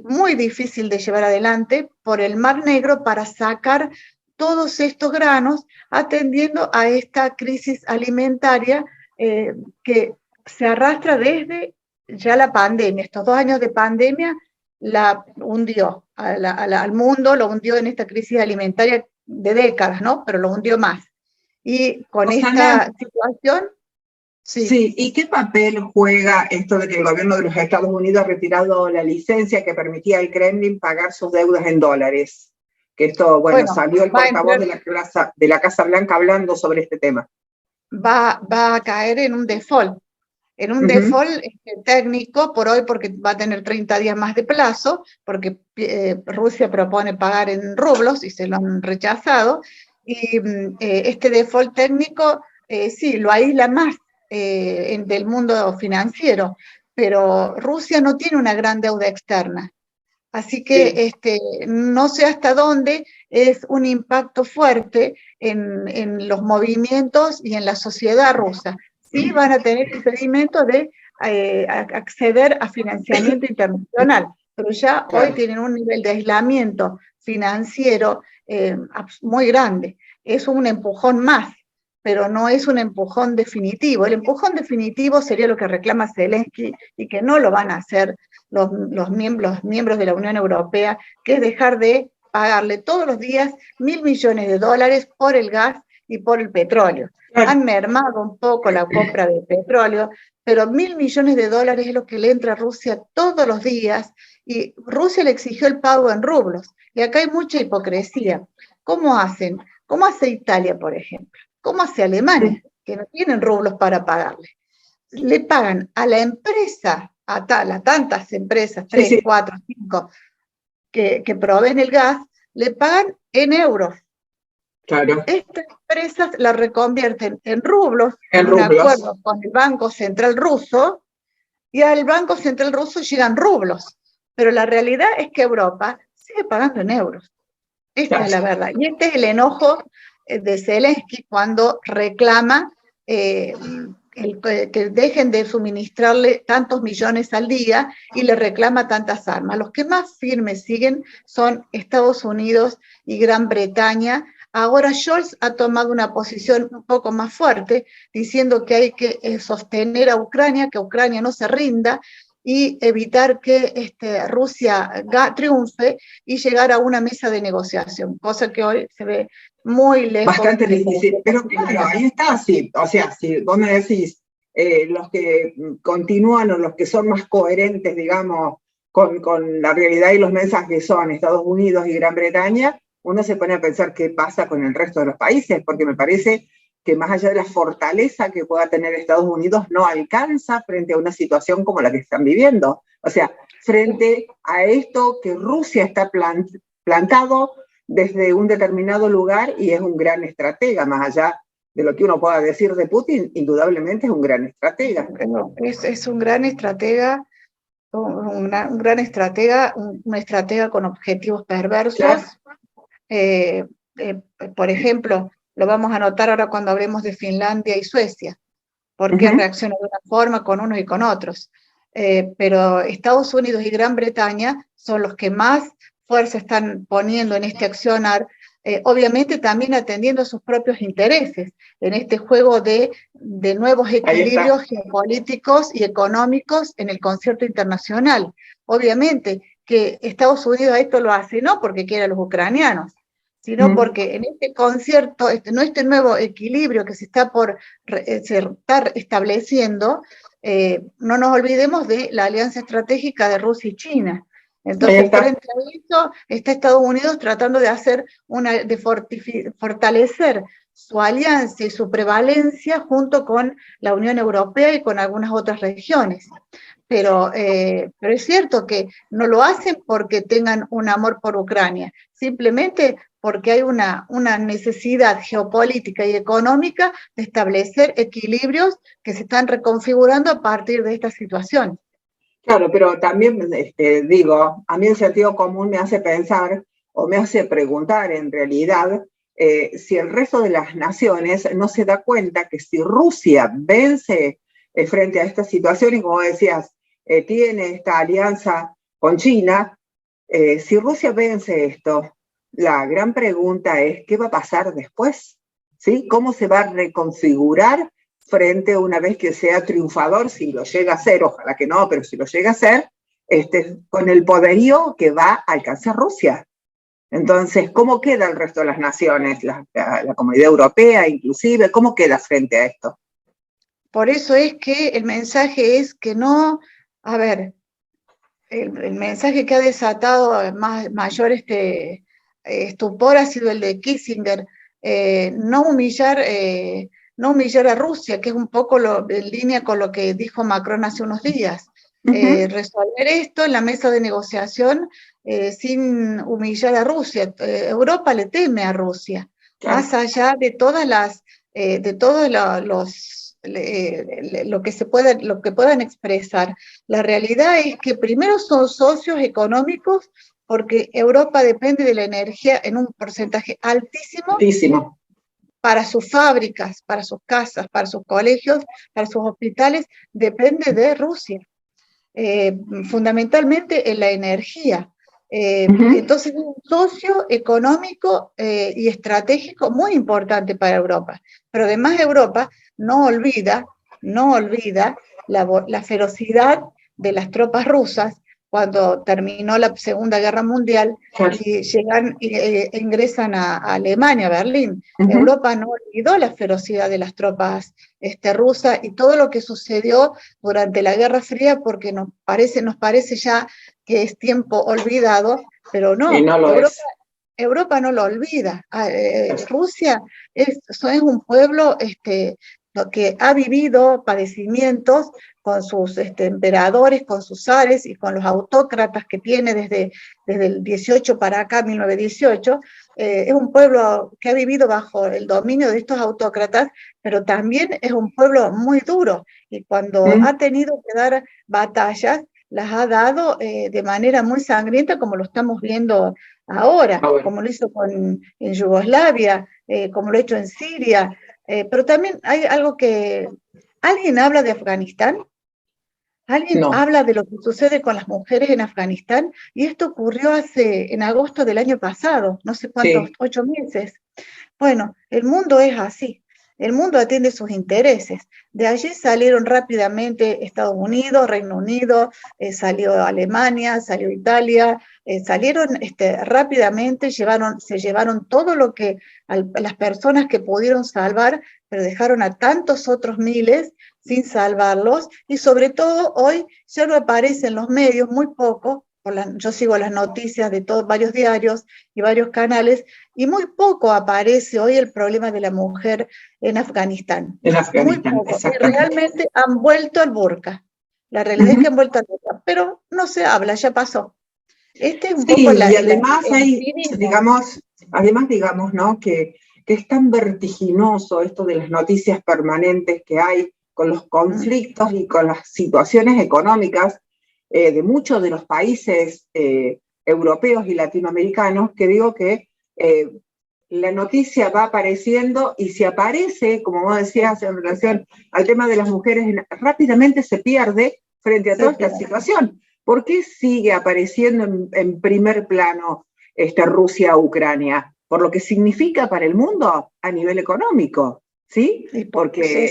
muy difícil de llevar adelante por el Mar Negro para sacar todos estos granos, atendiendo a esta crisis alimentaria que se arrastra desde ya la pandemia. Estos 2 años de pandemia la hundió al mundo, lo hundió en esta crisis alimentaria de décadas, ¿no? Pero lo hundió más. Y con esta situación... Sí, ¿y qué papel juega esto de que el gobierno de los Estados Unidos ha retirado la licencia que permitía al Kremlin pagar sus deudas en dólares? Que esto, bueno, salió el portavoz de la Casa Blanca hablando sobre este tema. Va a caer en un default. En un default técnico por hoy, porque va a tener 30 días más de plazo, porque Rusia propone pagar en rublos y se lo han rechazado. Y este default técnico, sí, lo aísla más del mundo financiero, pero Rusia no tiene una gran deuda externa. Así que no sé hasta dónde es un impacto fuerte en los movimientos y en la sociedad rusa. Sí van a tener impedimento de acceder a financiamiento internacional, pero ya hoy tienen un nivel de aislamiento financiero muy grande. Es un empujón más, pero no es un empujón definitivo. El empujón definitivo sería lo que reclama Zelensky y que no lo van a hacer los miembros de la Unión Europea, que es dejar de pagarle todos los días $1.000 millones por el gas y por el petróleo. Han mermado un poco la compra de petróleo, pero $1.000 millones es lo que le entra a Rusia todos los días, y Rusia le exigió el pago en rublos. Y acá hay mucha hipocresía. ¿Cómo hacen? ¿Cómo hace Italia, por ejemplo? ¿Cómo hace Alemania, que no tienen rublos para pagarle? Le pagan a la empresa, a tantas empresas, 3, 4, 5, que proveen el gas, le pagan en euros. Claro. Estas empresas la reconvierten en rublos, en un acuerdo con el Banco Central Ruso, y al Banco Central Ruso llegan rublos. Pero la realidad es que Europa sigue pagando en euros. Esta es la verdad. Y este es el enojo de Zelensky cuando reclama que dejen de suministrarle tantos millones al día y le reclama tantas armas. Los que más firmes siguen son Estados Unidos y Gran Bretaña. Ahora Scholz ha tomado una posición un poco más fuerte, diciendo que hay que sostener a Ucrania, que Ucrania no se rinda, y evitar que Rusia triunfe y llegar a una mesa de negociación, cosa que hoy se ve muy lejos. Bastante difícil, pero claro, ahí está, sí. O sea, si vos me decís, los que continúan o los que son más coherentes, digamos, con la realidad y los mensajes son Estados Unidos y Gran Bretaña, uno se pone a pensar qué pasa con el resto de los países, porque me parece que más allá de la fortaleza que pueda tener Estados Unidos, no alcanza frente a una situación como la que están viviendo. O sea, frente a esto que Rusia está plantado desde un determinado lugar y es un gran estratega, más allá de lo que uno pueda decir de Putin, indudablemente es un gran estratega. Es un gran estratega, un estratega con objetivos perversos. Claro. Por ejemplo, lo vamos a notar ahora cuando hablemos de Finlandia y Suecia, porque reacciona de una forma con unos y con otros. Pero Estados Unidos y Gran Bretaña son los que más fuerza están poniendo en este accionar obviamente también atendiendo a sus propios intereses en este juego de nuevos equilibrios geopolíticos y económicos en el concierto internacional. Obviamente que Estados Unidos esto lo hace no porque quiera a los ucranianos, sino porque en este concierto, este nuevo equilibrio que se está por estar estableciendo, no nos olvidemos de la alianza estratégica de Rusia y China. Entonces, frente a esto, está Estados Unidos tratando de fortalecer su alianza y su prevalencia junto con la Unión Europea y con algunas otras regiones. Pero es cierto que no lo hacen porque tengan un amor por Ucrania, simplemente porque hay una necesidad geopolítica y económica de establecer equilibrios que se están reconfigurando a partir de esta situación. Claro, pero también digo, a mí el sentido común me hace pensar o me hace preguntar en realidad si el resto de las naciones no se da cuenta que si Rusia vence frente a esta situación y como decías, tiene esta alianza con China, si Rusia vence esto, la gran pregunta es ¿qué va a pasar después? ¿Sí? ¿Cómo se va a reconfigurar frente una vez que sea triunfador, si lo llega a ser, ojalá que no, pero si lo llega a ser, con el poderío que va a alcanzar Rusia? Entonces, ¿cómo queda el resto de las naciones, la comunidad europea inclusive, cómo queda frente a esto? Por eso es que el mensaje es que no, a ver, el mensaje que ha desatado mayor estupor ha sido el de Kissinger, no humillar a Rusia, que es un poco en línea con lo que dijo Macron hace unos días. Resolver esto en la mesa de negociación sin humillar a Rusia. Europa le teme a Rusia, más allá de todas lo que puedan expresar. La realidad es que primero son socios económicos porque Europa depende de la energía en un porcentaje altísimo. Para sus fábricas, para sus casas, para sus colegios, para sus hospitales, depende de Rusia, fundamentalmente en la energía. Entonces es un socio económico y estratégico muy importante para Europa. Pero además Europa no olvida la ferocidad de las tropas rusas cuando terminó la Segunda Guerra Mundial y ingresan a Alemania, a Berlín. Europa no olvidó la ferocidad de las tropas rusas y todo lo que sucedió durante la Guerra Fría, porque nos parece ya que es tiempo olvidado, pero no, Europa no lo olvida. Rusia es un pueblo que ha vivido padecimientos con sus emperadores, con sus zares y con los autócratas que tiene desde el 18 para acá, 1918, es un pueblo que ha vivido bajo el dominio de estos autócratas, pero también es un pueblo muy duro, y cuando ha tenido que dar batallas, las ha dado de manera muy sangrienta, como lo estamos viendo ahora, como lo hizo en Yugoslavia, como lo ha hecho en Siria, pero también hay algo que... ¿Alguien habla de Afganistán? ¿Alguien habla de lo que sucede con las mujeres en Afganistán? Y esto ocurrió en agosto del año pasado, no sé cuántos, 8 meses. Bueno, el mundo es así. El mundo atiende sus intereses. De allí salieron rápidamente Estados Unidos, Reino Unido, salió Alemania, salió Italia, salieron rápidamente, se llevaron todo lo que las personas que pudieron salvar, pero dejaron a tantos otros miles sin salvarlos, y sobre todo hoy ya no aparece en los medios, muy poco. Yo sigo las noticias de varios diarios y varios canales, y muy poco aparece hoy el problema de la mujer en Afganistán. Muy poco. Y realmente han vuelto al burka. La realidad es que han vuelto al burka, pero no se habla, ya pasó. Este es un poco y además digamos, ¿no? que es tan vertiginoso esto de las noticias permanentes que hay con los conflictos y con las situaciones económicas de muchos de los países europeos y latinoamericanos, que digo que la noticia va apareciendo, y si aparece, como vos decías en relación al tema de las mujeres, rápidamente se pierde frente a toda esta situación. ¿Por qué sigue apareciendo en primer plano Rusia-Ucrania? por lo que significa para el mundo a nivel económico, ¿sí? Porque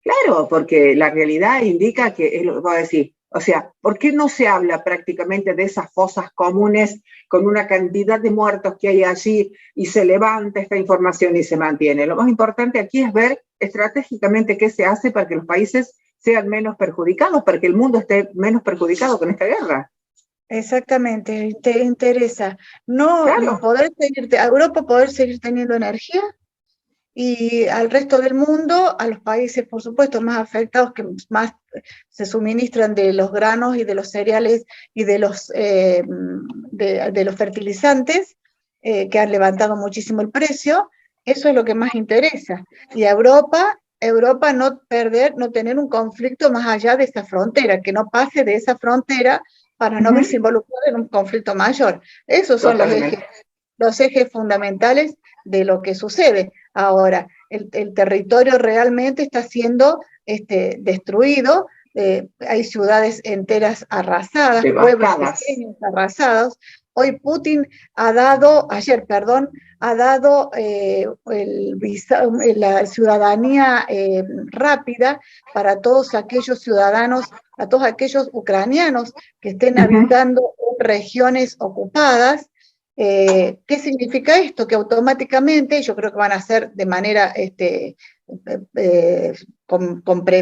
claro, porque la realidad indica que, es lo que voy a decir, o sea, ¿por qué no se habla prácticamente de esas fosas comunes con una cantidad de muertos que hay allí y se levanta esta información y se mantiene? Lo más importante aquí es ver estratégicamente qué se hace para que los países sean menos perjudicados, para que el mundo esté menos perjudicado con esta guerra. Exactamente, te interesa Claro. a Europa poder seguir teniendo energía y al resto del mundo, a los países, por supuesto, más afectados, que más se suministran de los granos y de los cereales y de los fertilizantes, que han levantado muchísimo el precio. Eso es lo que más interesa. Y a Europa no tener un conflicto más allá de esa frontera, que no pase de esa frontera para no verse involucrado en un conflicto mayor. Esos son los ejes fundamentales de lo que sucede. Ahora, el territorio realmente está siendo destruido, hay ciudades enteras arrasadas, pueblos pequeños arrasados. Hoy Putin ayer ha dado la ciudadanía rápida para todos aquellos ciudadanos, a todos aquellos ucranianos que estén habitando en regiones ocupadas. ¿Qué significa esto? Que automáticamente, yo creo que van a hacer de manera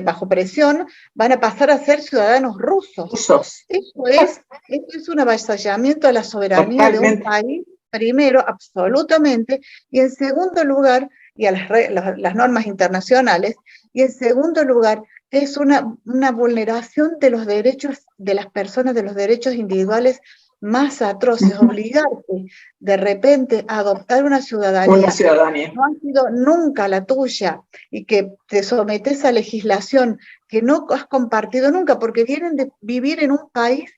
bajo presión, van a pasar a ser ciudadanos rusos. Esto es un avasallamiento a la soberanía de un país, primero, absolutamente, y en segundo lugar, y a las normas internacionales, y en segundo lugar, es una vulneración de los derechos de las personas, de los derechos individuales más atroces, obligarte de repente a adoptar una ciudadanía que no ha sido nunca la tuya y que te sometes a legislación que no has compartido nunca, porque vienen de vivir en un país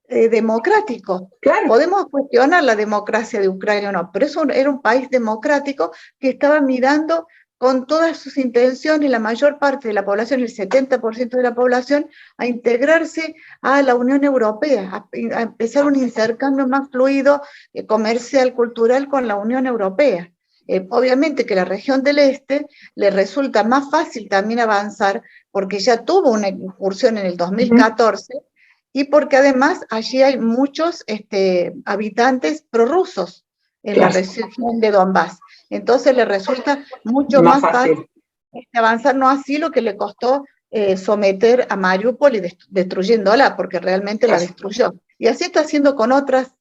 democrático. Claro. Podemos cuestionar la democracia de Ucrania o no, pero eso era un país democrático que estaba mirando con todas sus intenciones, la mayor parte de la población, el 70% de la población, a integrarse a la Unión Europea, a empezar un intercambio más fluido, comercial, cultural con la Unión Europea. Obviamente que la región del este le resulta más fácil también avanzar, porque ya tuvo una incursión en el 2014, y porque además allí hay muchos habitantes prorrusos en la región de Donbass. Entonces le resulta mucho más fácil avanzar, no así lo que le costó someter a Mariupol y destruyéndola, porque realmente la destruyó. Y así está haciendo con otras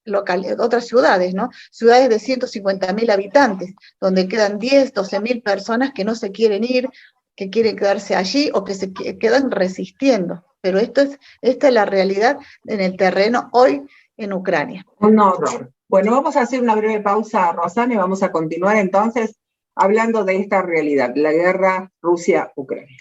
ciudades, ¿no? Ciudades de 150.000 habitantes, donde quedan 10, 12.000 personas que no se quieren ir, que quieren quedarse allí o que se quedan resistiendo. Pero esta es la realidad en el terreno hoy en Ucrania. Un horror. Bueno, vamos a hacer una breve pausa, Rosana, y vamos a continuar entonces hablando de esta realidad, la guerra Rusia-Ucrania.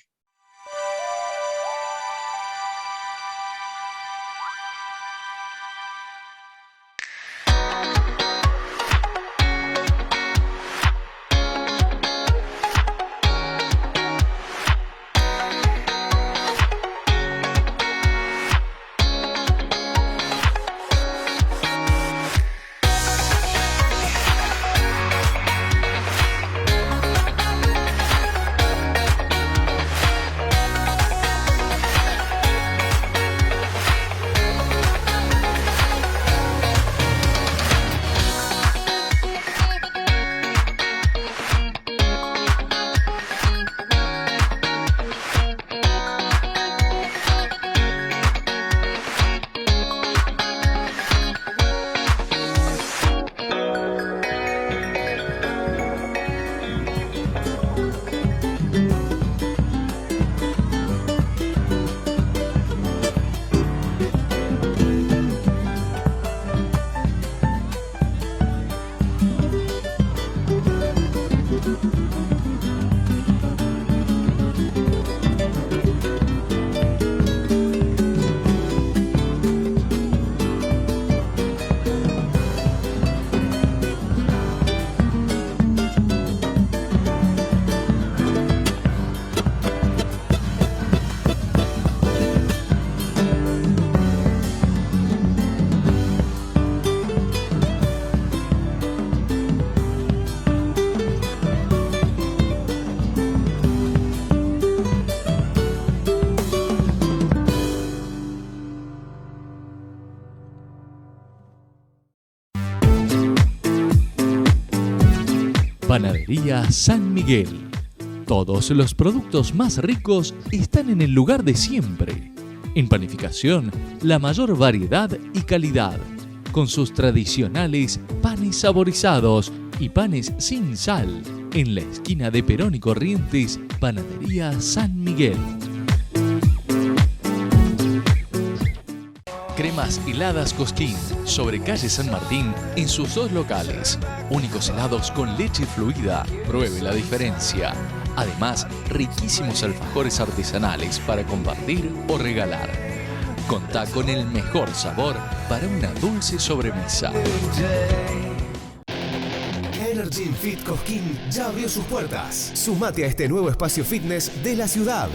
Panadería San Miguel. Todos los productos más ricos están en el lugar de siempre. En panificación, la mayor variedad y calidad, con sus tradicionales panes saborizados y panes sin sal. En la esquina de Perón y Corrientes, Panadería San Miguel. Cremas heladas Cosquín, sobre calle San Martín, en sus 2 locales. Únicos helados con leche fluida. Pruebe la diferencia. Además, riquísimos alfajores artesanales para compartir o regalar. Contá con el mejor sabor para una dulce sobremesa. Energy Fit Cosquín ya abrió sus puertas. Sumate a este nuevo espacio fitness de la ciudad.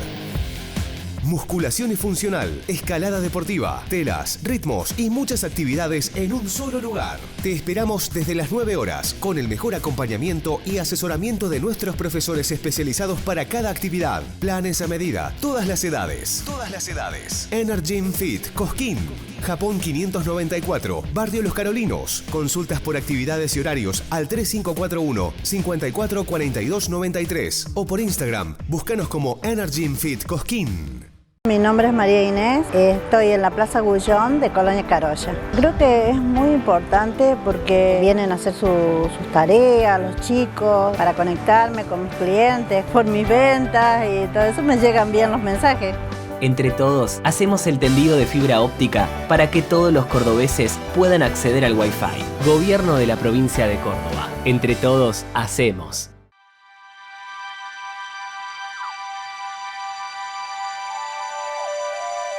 Musculación y funcional, escalada deportiva, telas, ritmos y muchas actividades en un solo lugar. Te esperamos desde las 9 horas con el mejor acompañamiento y asesoramiento de nuestros profesores especializados para cada actividad. Planes a medida, todas las edades. Todas las edades. Energy Fit Cosquín. Japón 594, Barrio Los Carolinos. Consultas por actividades y horarios al 3541 54 42 93 o por Instagram. Búscanos como Energy Fit Cosquín. Mi nombre es María Inés, estoy en la Plaza Gullón de Colonia Carolla. Creo que es muy importante porque vienen a hacer sus tareas, los chicos, para conectarme con mis clientes, por mis ventas y todo eso me llegan bien los mensajes. Entre todos, hacemos el tendido de fibra óptica para que todos los cordobeses puedan acceder al Wi-Fi. Gobierno de la provincia de Córdoba. Entre todos, hacemos.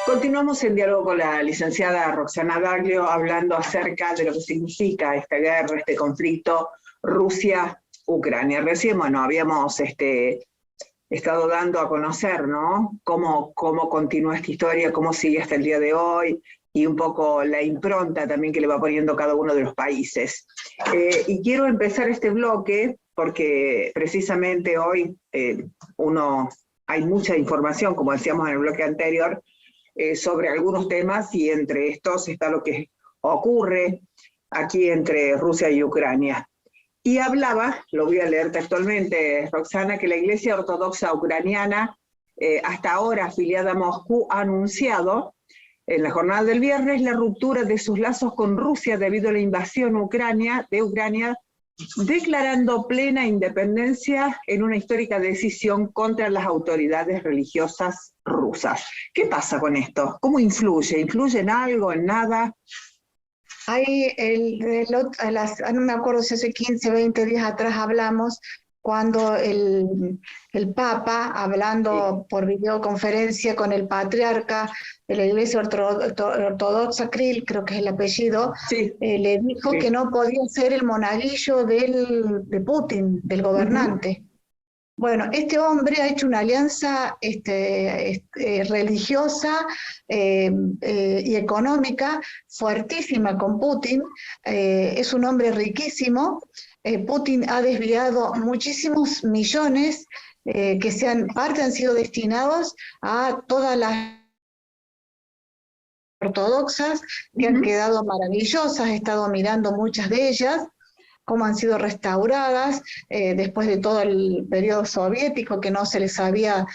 Continuamos en diálogo con la licenciada Roxana Daglio, hablando acerca de lo que significa esta guerra, este conflicto Rusia-Ucrania. Recién, bueno, habíamos estado dando a conocer, ¿no?, cómo continúa esta historia, cómo sigue hasta el día de hoy, y un poco la impronta también que le va poniendo cada uno de los países. Y quiero empezar este bloque porque precisamente hoy hay mucha información, como decíamos en el bloque anterior, sobre algunos temas, y entre estos está lo que ocurre aquí entre Rusia y Ucrania. Y hablaba, lo voy a leer textualmente, Roxana, que la Iglesia Ortodoxa Ucraniana, hasta ahora afiliada a Moscú, ha anunciado en la jornada del viernes la ruptura de sus lazos con Rusia debido a la invasión de Ucrania, declarando plena independencia en una histórica decisión contra las autoridades religiosas rusas. ¿Qué pasa con esto? ¿Cómo influye? ¿Influye en algo, en nada? Hay no me acuerdo si hace 15, 20 días atrás hablamos, cuando el Papa, hablando por videoconferencia con el patriarca de la Iglesia Ortodoxa, Kirill, creo que es el apellido, le dijo que no podía ser el monaguillo de Putin, del gobernante. Bueno, este hombre ha hecho una alianza religiosa y económica fuertísima con Putin. Es un hombre riquísimo. Putin ha desviado muchísimos millones que parte han sido destinados a todas las ortodoxas, que han quedado maravillosas. He estado mirando muchas de ellas, cómo han sido restauradas después de todo el periodo soviético, que no se les había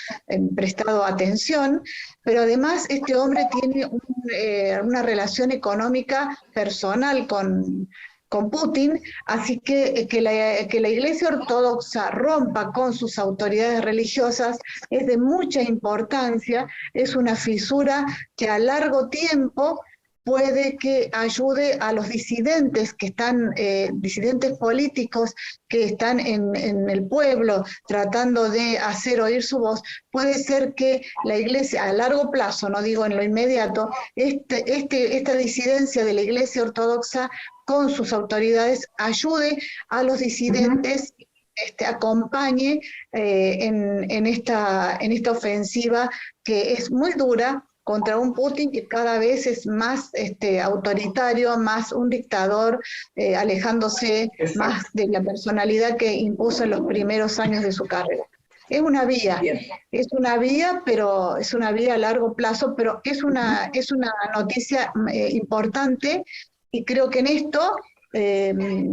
prestado atención, pero además este hombre tiene una relación económica personal con Putin, así que la Iglesia Ortodoxa rompa con sus autoridades religiosas es de mucha importancia, es una fisura que a largo tiempo puede que ayude a los disidentes que están, disidentes políticos que están en el pueblo tratando de hacer oír su voz. Puede ser que la Iglesia a largo plazo, no digo en lo inmediato, esta disidencia de la Iglesia Ortodoxa con sus autoridades ayude a los disidentes, acompañe en esta ofensiva que es muy dura contra un Putin que cada vez es más autoritario, más un dictador, alejándose más de la personalidad que impuso en los primeros años de su carrera. Es una vía, pero es una vía a largo plazo, pero es una noticia importante, y creo que en esto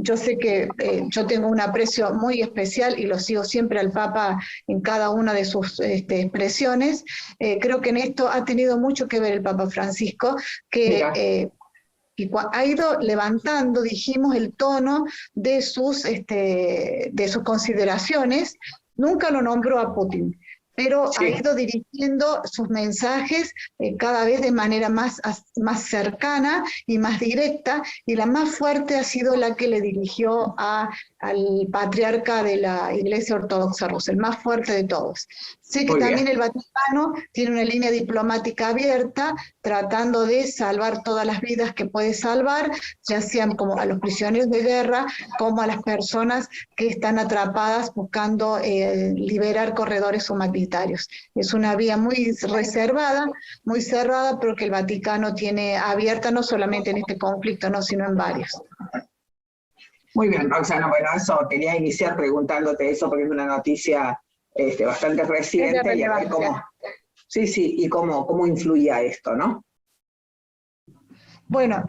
yo sé que yo tengo un aprecio muy especial y lo sigo siempre al Papa en cada una de sus expresiones. Creo que en esto ha tenido mucho que ver el Papa Francisco, que ha ido levantando, dijimos, el tono de sus consideraciones. Nunca lo nombró a Putin, pero ha ido dirigiendo sus mensajes cada vez de manera más cercana y más directa, y la más fuerte ha sido la que le dirigió al patriarca de la Iglesia Ortodoxa Rusa, el más fuerte de todos. Sé que también el Vaticano tiene una línea diplomática abierta, tratando de salvar todas las vidas que puede salvar, ya sean como a los prisioneros de guerra, como a las personas que están atrapadas buscando liberar corredores humanitarios. Es una vía muy reservada, muy cerrada, pero que el Vaticano tiene abierta no solamente en este conflicto, no, sino en varios. Muy bien, Roxana, bueno, eso quería iniciar preguntándote eso porque es una noticia bastante reciente y a ver cómo, y cómo influía esto, ¿no? Bueno,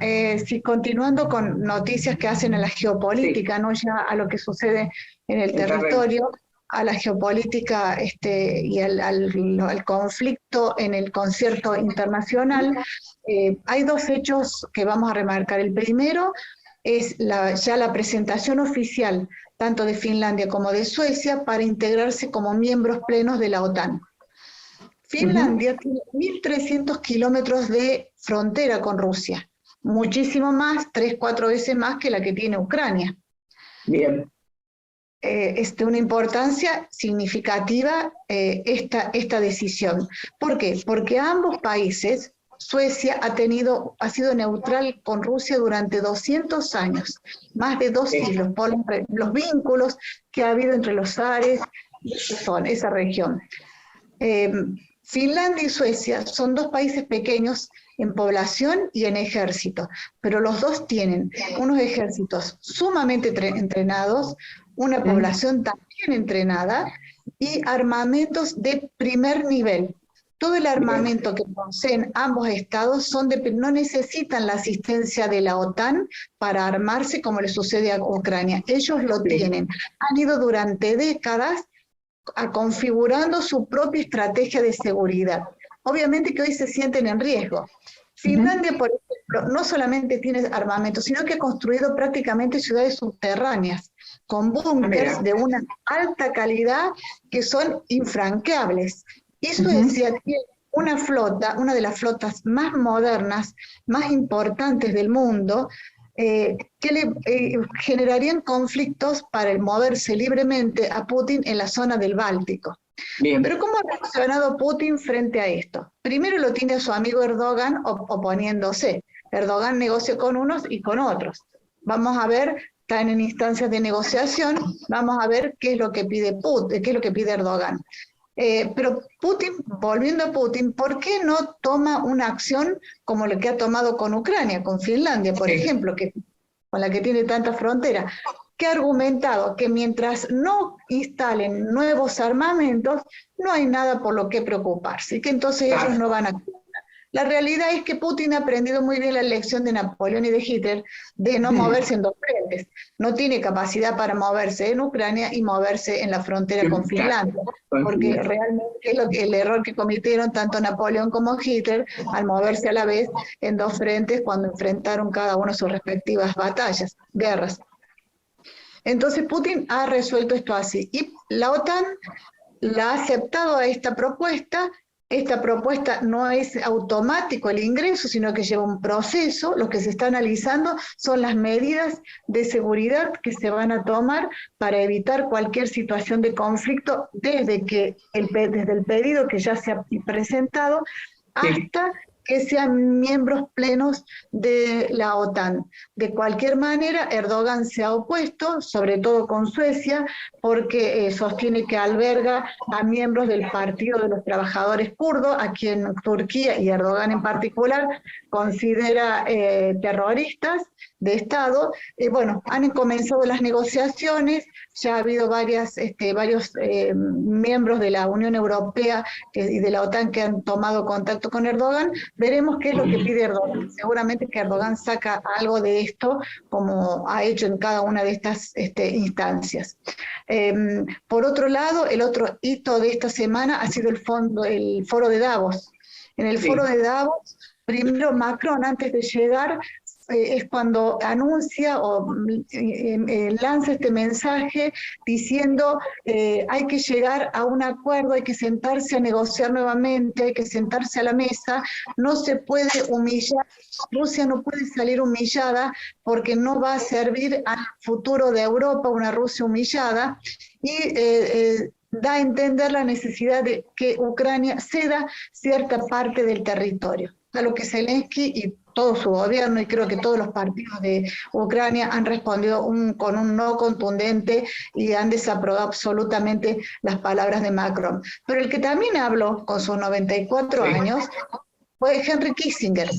continuando con noticias que hacen a la geopolítica, no ya a lo que sucede en el territorio, a la geopolítica y al conflicto en el concierto internacional, hay dos hechos que vamos a remarcar. El primero es ya la presentación oficial tanto de Finlandia como de Suecia para integrarse como miembros plenos de la OTAN. Finlandia tiene 1.300 kilómetros de frontera con Rusia, muchísimo más, 3-4 veces más que la que tiene Ucrania. Bien. Es de una importancia significativa esta decisión. ¿Por qué? Porque ambos países, Suecia ha sido neutral con Rusia durante 200 años, más de 2 siglos, por los vínculos que ha habido entre los zares y esa región. Finlandia y Suecia son dos países pequeños en población y en ejército, pero los dos tienen unos ejércitos sumamente entrenados, una población también entrenada y armamentos de primer nivel. Todo el armamento que poseen ambos estados no necesitan la asistencia de la OTAN para armarse como le sucede a Ucrania. Ellos lo tienen. Han ido durante décadas configurando su propia estrategia de seguridad. Obviamente que hoy se sienten en riesgo. Finlandia, por ejemplo, no solamente tiene armamento, sino que ha construido prácticamente ciudades subterráneas, con búnkers de una alta calidad que son infranqueables. Y Suecia tiene una flota, una de las flotas más modernas, más importantes del mundo, que le generarían conflictos para el moverse libremente a Putin en la zona del Báltico. Bien. Pero ¿cómo ha reaccionado Putin frente a esto? Primero lo tiene a su amigo Erdogan oponiéndose. Erdogan negocia con unos y con otros. Vamos a ver, están en instancias de negociación, vamos a ver qué es lo que pide Erdogan. Pero Putin, volviendo a Putin, ¿por qué no toma una acción como la que ha tomado con Ucrania, con Finlandia, por ejemplo, con la que tiene tanta frontera? Que ha argumentado que mientras no instalen nuevos armamentos, no hay nada por lo que preocuparse, y que entonces ellos no van a actuar. La realidad es que Putin ha aprendido muy bien la lección de Napoleón y de Hitler de no moverse en dos frentes. No tiene capacidad para moverse en Ucrania y moverse en la frontera con Finlandia, porque realmente es el error que cometieron tanto Napoleón como Hitler al moverse a la vez en dos frentes cuando enfrentaron cada uno sus respectivas batallas, guerras. Entonces Putin ha resuelto esto así, y la OTAN la ha aceptado a esta propuesta. Esta propuesta no es automático el ingreso, sino que lleva un proceso. Lo que se está analizando son las medidas de seguridad que se van a tomar para evitar cualquier situación de conflicto desde el pedido que ya se ha presentado hasta que sean miembros plenos de la OTAN. De cualquier manera, Erdogan se ha opuesto, sobre todo con Suecia, porque sostiene que alberga a miembros del Partido de los Trabajadores Kurdos, a quien Turquía, y Erdogan en particular, considera terroristas de Estado. Bueno, han comenzado las negociaciones, ya ha habido varios miembros de la Unión Europea y de la OTAN que han tomado contacto con Erdogan. Veremos qué es lo que pide Erdogan. Seguramente que Erdogan saca algo de esto, como ha hecho en cada una de estas instancias. Por otro lado, el otro hito de esta semana ha sido el foro de Davos. En el foro de Davos, primero Macron, antes de llegar, es cuando anuncia o lanza este mensaje diciendo hay que llegar a un acuerdo, hay que sentarse a negociar nuevamente, hay que sentarse a la mesa, no se puede humillar, Rusia no puede salir humillada porque no va a servir al futuro de Europa una Rusia humillada, y da a entender la necesidad de que Ucrania ceda cierta parte del territorio, a lo que Zelensky y todo su gobierno, y creo que todos los partidos de Ucrania han respondido con un no contundente y han desaprobado absolutamente las palabras de Macron. Pero el que también habló con sus 94 años fue Henry Kissinger.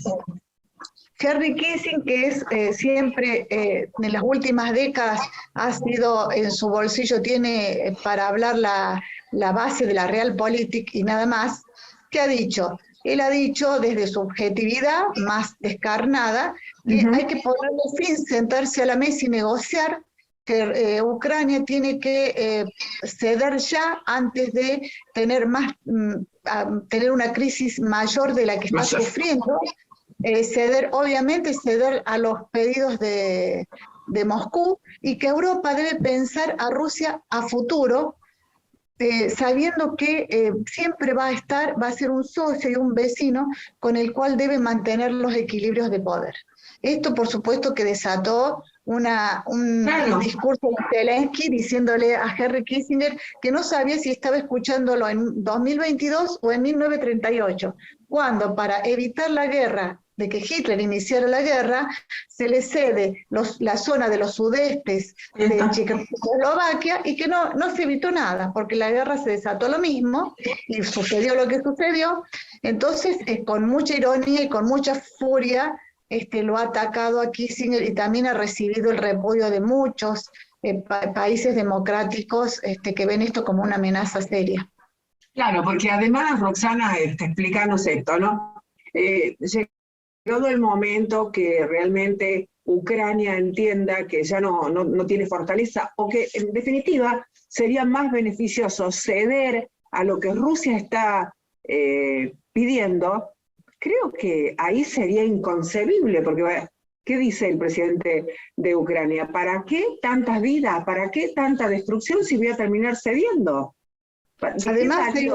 Henry Kissinger, que es siempre, en las últimas décadas, ha sido en su bolsillo, tiene para hablar la base de la Realpolitik y nada más, ¿qué ha dicho? Él ha dicho desde su objetividad más descarnada que hay que ponerle fin, sentarse a la mesa y negociar, que Ucrania tiene que ceder ya antes de tener tener una crisis mayor de la que está sufriendo, obviamente ceder a los pedidos de Moscú, y que Europa debe pensar a Rusia a futuro, sabiendo que siempre va a ser un socio y un vecino con el cual debe mantener los equilibrios de poder. Esto, por supuesto, que desató un discurso de Zelensky diciéndole a Henry Kissinger que no sabía si estaba escuchándolo en 2022 o en 1938, cuando para evitar la guerra, de que Hitler iniciara la guerra, se le cede la zona de los sudestes de Checoslovaquia, y que no se evitó nada, porque la guerra se desató lo mismo, y sucedió lo que sucedió. Entonces, con mucha ironía y con mucha furia, lo ha atacado a Kissinger, y también ha recibido el repudio de muchos países democráticos que ven esto como una amenaza seria. Claro, porque además, Roxana, explícanos esto, ¿no? Llegado el momento que realmente Ucrania entienda que ya no tiene fortaleza, o que en definitiva sería más beneficioso ceder a lo que Rusia está pidiendo. Creo que ahí sería inconcebible, porque ¿qué dice el presidente de Ucrania? ¿Para qué tantas vidas? ¿Para qué tanta destrucción si voy a terminar cediendo? Además hay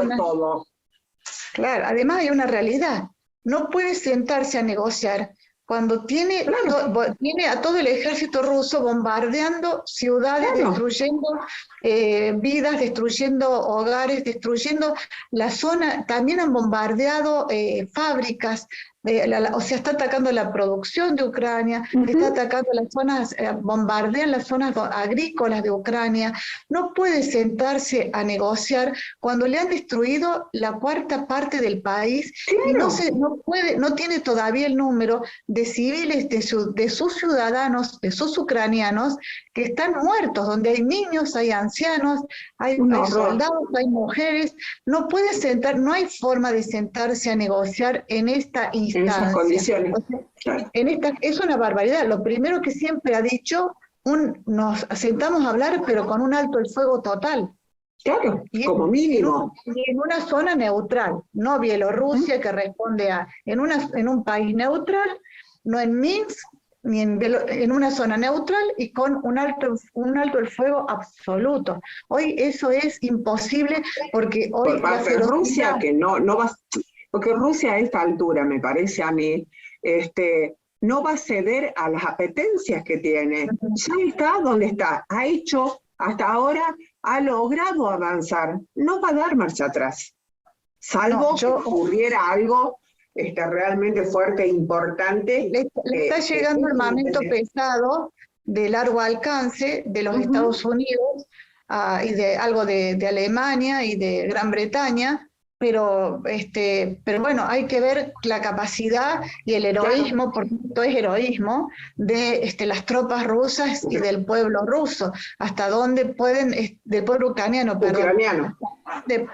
una realidad. No puede sentarse a negociar cuando tiene a todo el ejército ruso bombardeando ciudades, destruyendo vidas, destruyendo hogares, destruyendo la zona. También han bombardeado fábricas, o sea, está atacando la producción de Ucrania, está atacando las zonas, bombardean las zonas agrícolas de Ucrania. No puede sentarse a negociar cuando le han destruido la cuarta parte del país, y no tiene todavía el número de civiles, de sus ciudadanos, de sus ucranianos, que están muertos, donde hay niños, hay ancianos, hay soldados, hay mujeres. No hay forma de sentarse a negociar en esta instancia. En esas condiciones. O sea, es una barbaridad. Lo primero que siempre ha dicho, nos sentamos a hablar, pero con un alto el fuego total. Claro, como mínimo. En una zona neutral, no Bielorrusia, que responde en un país neutral, no en Minsk, ni en una zona neutral, y con un alto el fuego absoluto. Hoy eso es imposible, porque hoy por parte de Rusia, que no va, porque Rusia a esta altura, me parece a mí, no va a ceder a las apetencias que tiene. Ya está donde está, ha hecho, hasta ahora ha logrado avanzar, no va a dar marcha atrás, salvo que ocurriera algo realmente fuerte e importante. Le está llegando el armamento pesado de largo alcance de los Estados Unidos, y de algo de Alemania y de Gran Bretaña, pero bueno, hay que ver la capacidad y el heroísmo, porque esto es heroísmo, de las tropas rusas y del pueblo ruso, hasta dónde pueden, del pueblo ucraniano,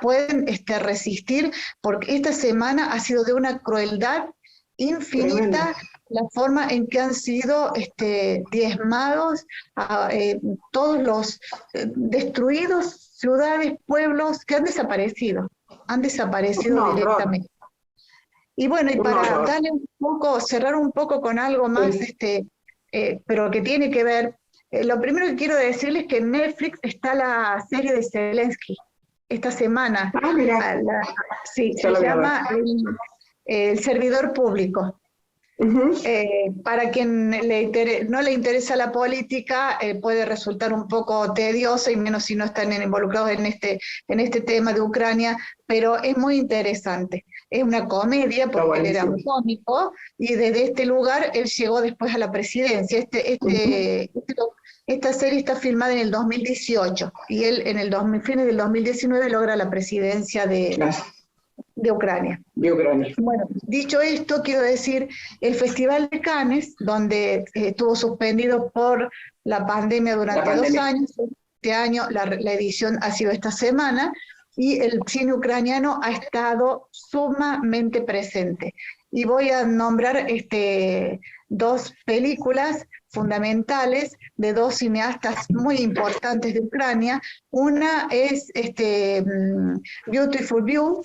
pueden resistir, porque esta semana ha sido de una crueldad infinita la forma en que han sido diezmados todos los destruidos, ciudades, pueblos que han desaparecido directamente. Y bueno, y para darle un poco, cerrar un poco con algo más, pero que tiene que ver, lo primero que quiero decirles es que en Netflix está la serie de Zelensky, esta semana. Sí, se llama El Servidor Público. Para quien no le interesa la política, puede resultar un poco tedioso, y menos si no están involucrados en este tema de Ucrania, pero es muy interesante. Es una comedia, porque él era un cómico, y desde este lugar él llegó después a la presidencia. Esta serie está filmada en el 2018, y él en el fines del 2019 logra la presidencia de Ucrania. Bueno, dicho esto, quiero decir, el Festival de Cannes, donde estuvo suspendido por la pandemia durante 2 años, este año la edición ha sido esta semana, y el cine ucraniano ha estado sumamente presente. Y voy a nombrar 2 películas fundamentales de 2 cineastas muy importantes de Ucrania. Una es Beautiful View,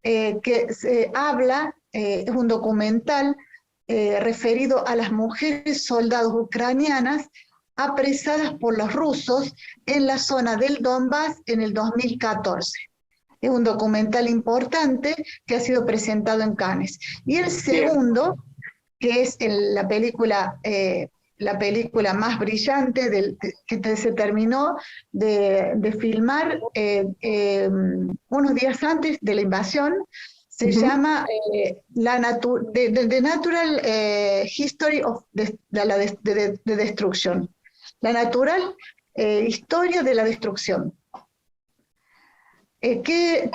que habla, es un documental referido a las mujeres soldados ucranianas apresadas por los rusos en la zona del Donbass en el 2014. Es un documental importante que ha sido presentado en Cannes. Y el segundo, que es la película más brillante que se terminó de filmar unos días antes de la invasión, se llama The Natural History of the Destruction. La natural historia de la destrucción. ¿Qué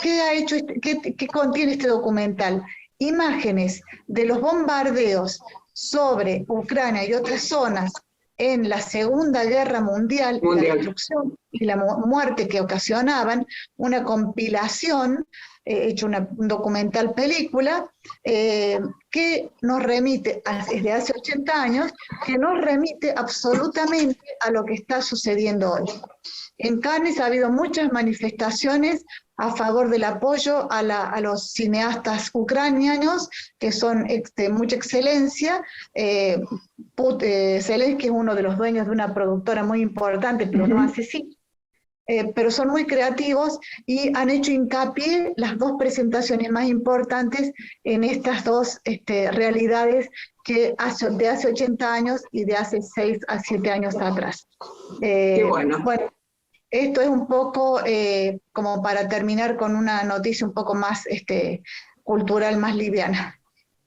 contiene este documental? Imágenes de los bombardeos sobre Ucrania y otras zonas en la Segunda Guerra Mundial. La destrucción y la muerte que ocasionaban, una compilación, hecho una documental película, que nos remite, desde hace 80 años, que nos remite absolutamente a lo que está sucediendo hoy. En Cannes ha habido muchas manifestaciones a favor del apoyo a los cineastas ucranianos, que son mucha excelencia. Zelensky es uno de los dueños de una productora muy importante, pero no hace cine. Pero son muy creativos y han hecho hincapié las 2 presentaciones más importantes en estas 2 realidades de hace 80 años y de hace 6 a 7 años atrás. Qué bueno. Esto es un poco como para terminar con una noticia un poco más cultural, más liviana.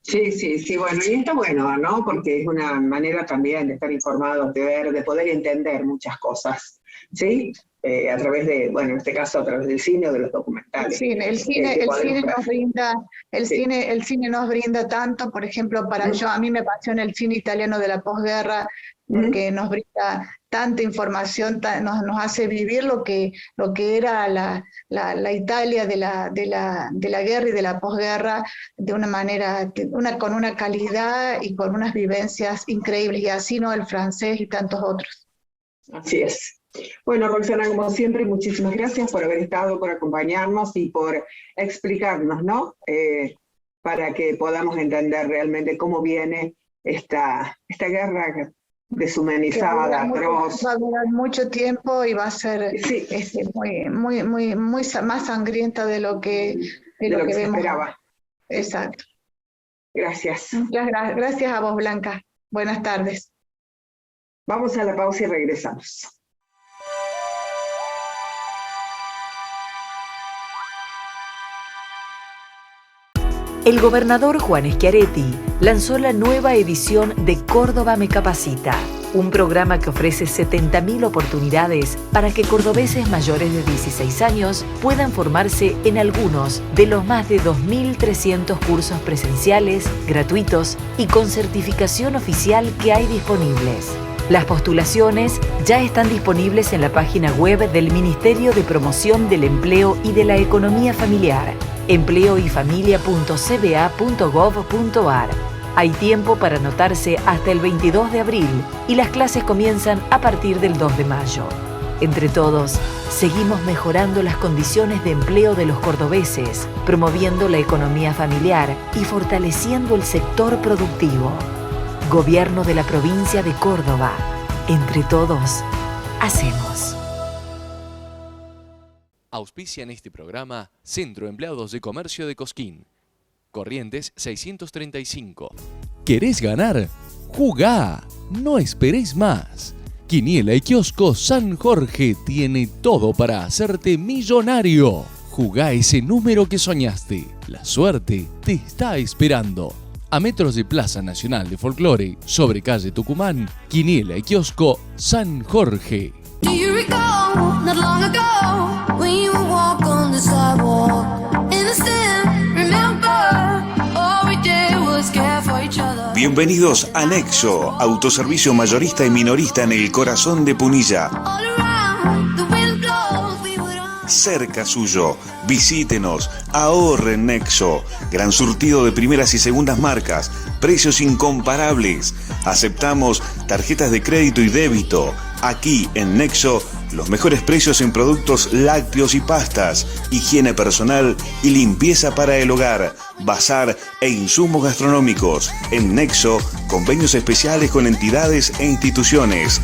Sí, bueno, y está bueno, ¿no? Porque es una manera también de estar informados, de ver, de poder entender muchas cosas, ¿sí? A través de, bueno, en este caso a través del cine o de los documentales. El cine nos brinda tanto, por ejemplo, a mí me apasiona el cine italiano de la posguerra, porque nos brinda tanta información, nos hace vivir lo que era la Italia de la guerra y de la posguerra de una manera, con una calidad y con unas vivencias increíbles, y así no el francés y tantos otros. Así es. Bueno, Roxana, como siempre, muchísimas gracias por haber estado, por acompañarnos y por explicarnos, ¿no? Para que podamos entender realmente cómo viene esta guerra deshumanizada, atroz. Va a durar mucho tiempo y va a ser muy más sangrienta de lo que vemos. Se esperaba. Exacto. Gracias. Gracias a vos, Blanca. Buenas tardes. Vamos a la pausa y regresamos. El gobernador Juan Schiaretti lanzó la nueva edición de Córdoba Me Capacita, un programa que ofrece 70.000 oportunidades para que cordobeses mayores de 16 años puedan formarse en algunos de los más de 2.300 cursos presenciales, gratuitos y con certificación oficial que hay disponibles. Las postulaciones ya están disponibles en la página web del Ministerio de Promoción del Empleo y de la Economía Familiar, empleoyfamilia.cba.gov.ar. Hay tiempo para anotarse hasta el 22 de abril y las clases comienzan a partir del 2 de mayo. Entre todos, seguimos mejorando las condiciones de empleo de los cordobeses, promoviendo la economía familiar y fortaleciendo el sector productivo. Gobierno de la provincia de Córdoba. Entre todos, hacemos. Auspician este programa Centro Empleados de Comercio de Cosquín. Corrientes 635. ¿Querés ganar? ¡Jugá! No esperes más. Quiniela y Kiosco San Jorge tiene todo para hacerte millonario. Jugá ese número que soñaste. La suerte te está esperando. A metros de Plaza Nacional de Folclore, sobre calle Tucumán, Quiniela y Kiosco San Jorge. Do you recall, not long ago, when you would walk on the sidewalk? Innocent, remember, all we did was care for each other. Bienvenidos a Nexo, autoservicio mayorista y minorista en el corazón de Punilla. All around, the wind blows, we would Cerca suyo, visítenos, ahorre en Nexo, gran surtido de primeras y segundas marcas, precios incomparables, aceptamos tarjetas de crédito y débito. Aquí en Nexo, los mejores precios en productos lácteos y pastas, higiene personal y limpieza para el hogar, bazar e insumos gastronómicos. En Nexo, convenios especiales con entidades e instituciones.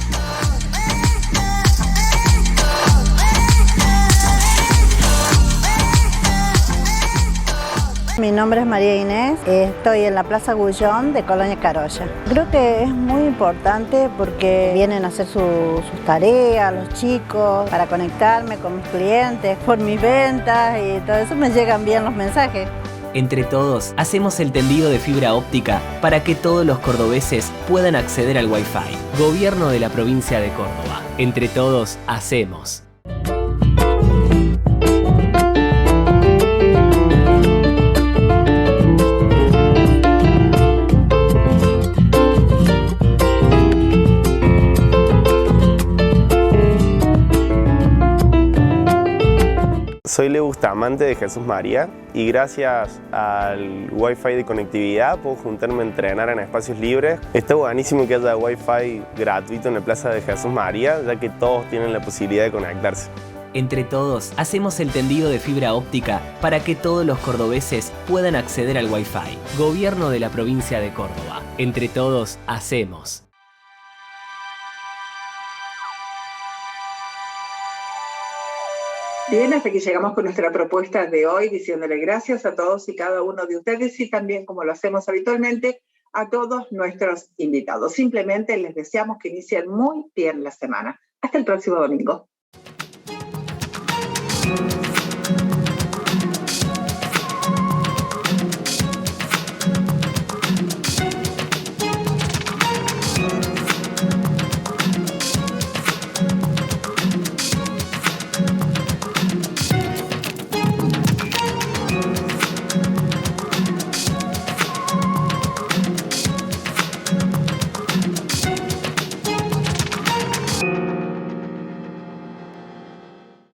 Mi nombre es María Inés, estoy en la Plaza Gullón de Colonia Carolla. Creo que es muy importante porque vienen a hacer sus tareas, los chicos, para conectarme con mis clientes, por mis ventas y todo eso me llegan bien los mensajes. Entre todos, hacemos el tendido de fibra óptica para que todos los cordobeses puedan acceder al Wi-Fi. Gobierno de la provincia de Córdoba. Entre todos, hacemos. Soy Leo Bustamante de Jesús María y gracias al Wi-Fi de conectividad puedo juntarme a entrenar en espacios libres. Está buenísimo que haya Wi-Fi gratuito en la Plaza de Jesús María, ya que todos tienen la posibilidad de conectarse. Entre todos, hacemos el tendido de fibra óptica para que todos los cordobeses puedan acceder al Wi-Fi. Gobierno de la provincia de Córdoba. Entre todos, hacemos. Bien, hasta aquí llegamos con nuestra propuesta de hoy, diciéndole gracias a todos y cada uno de ustedes y también, como lo hacemos habitualmente, a todos nuestros invitados. Simplemente les deseamos que inicien muy bien la semana. Hasta el próximo domingo.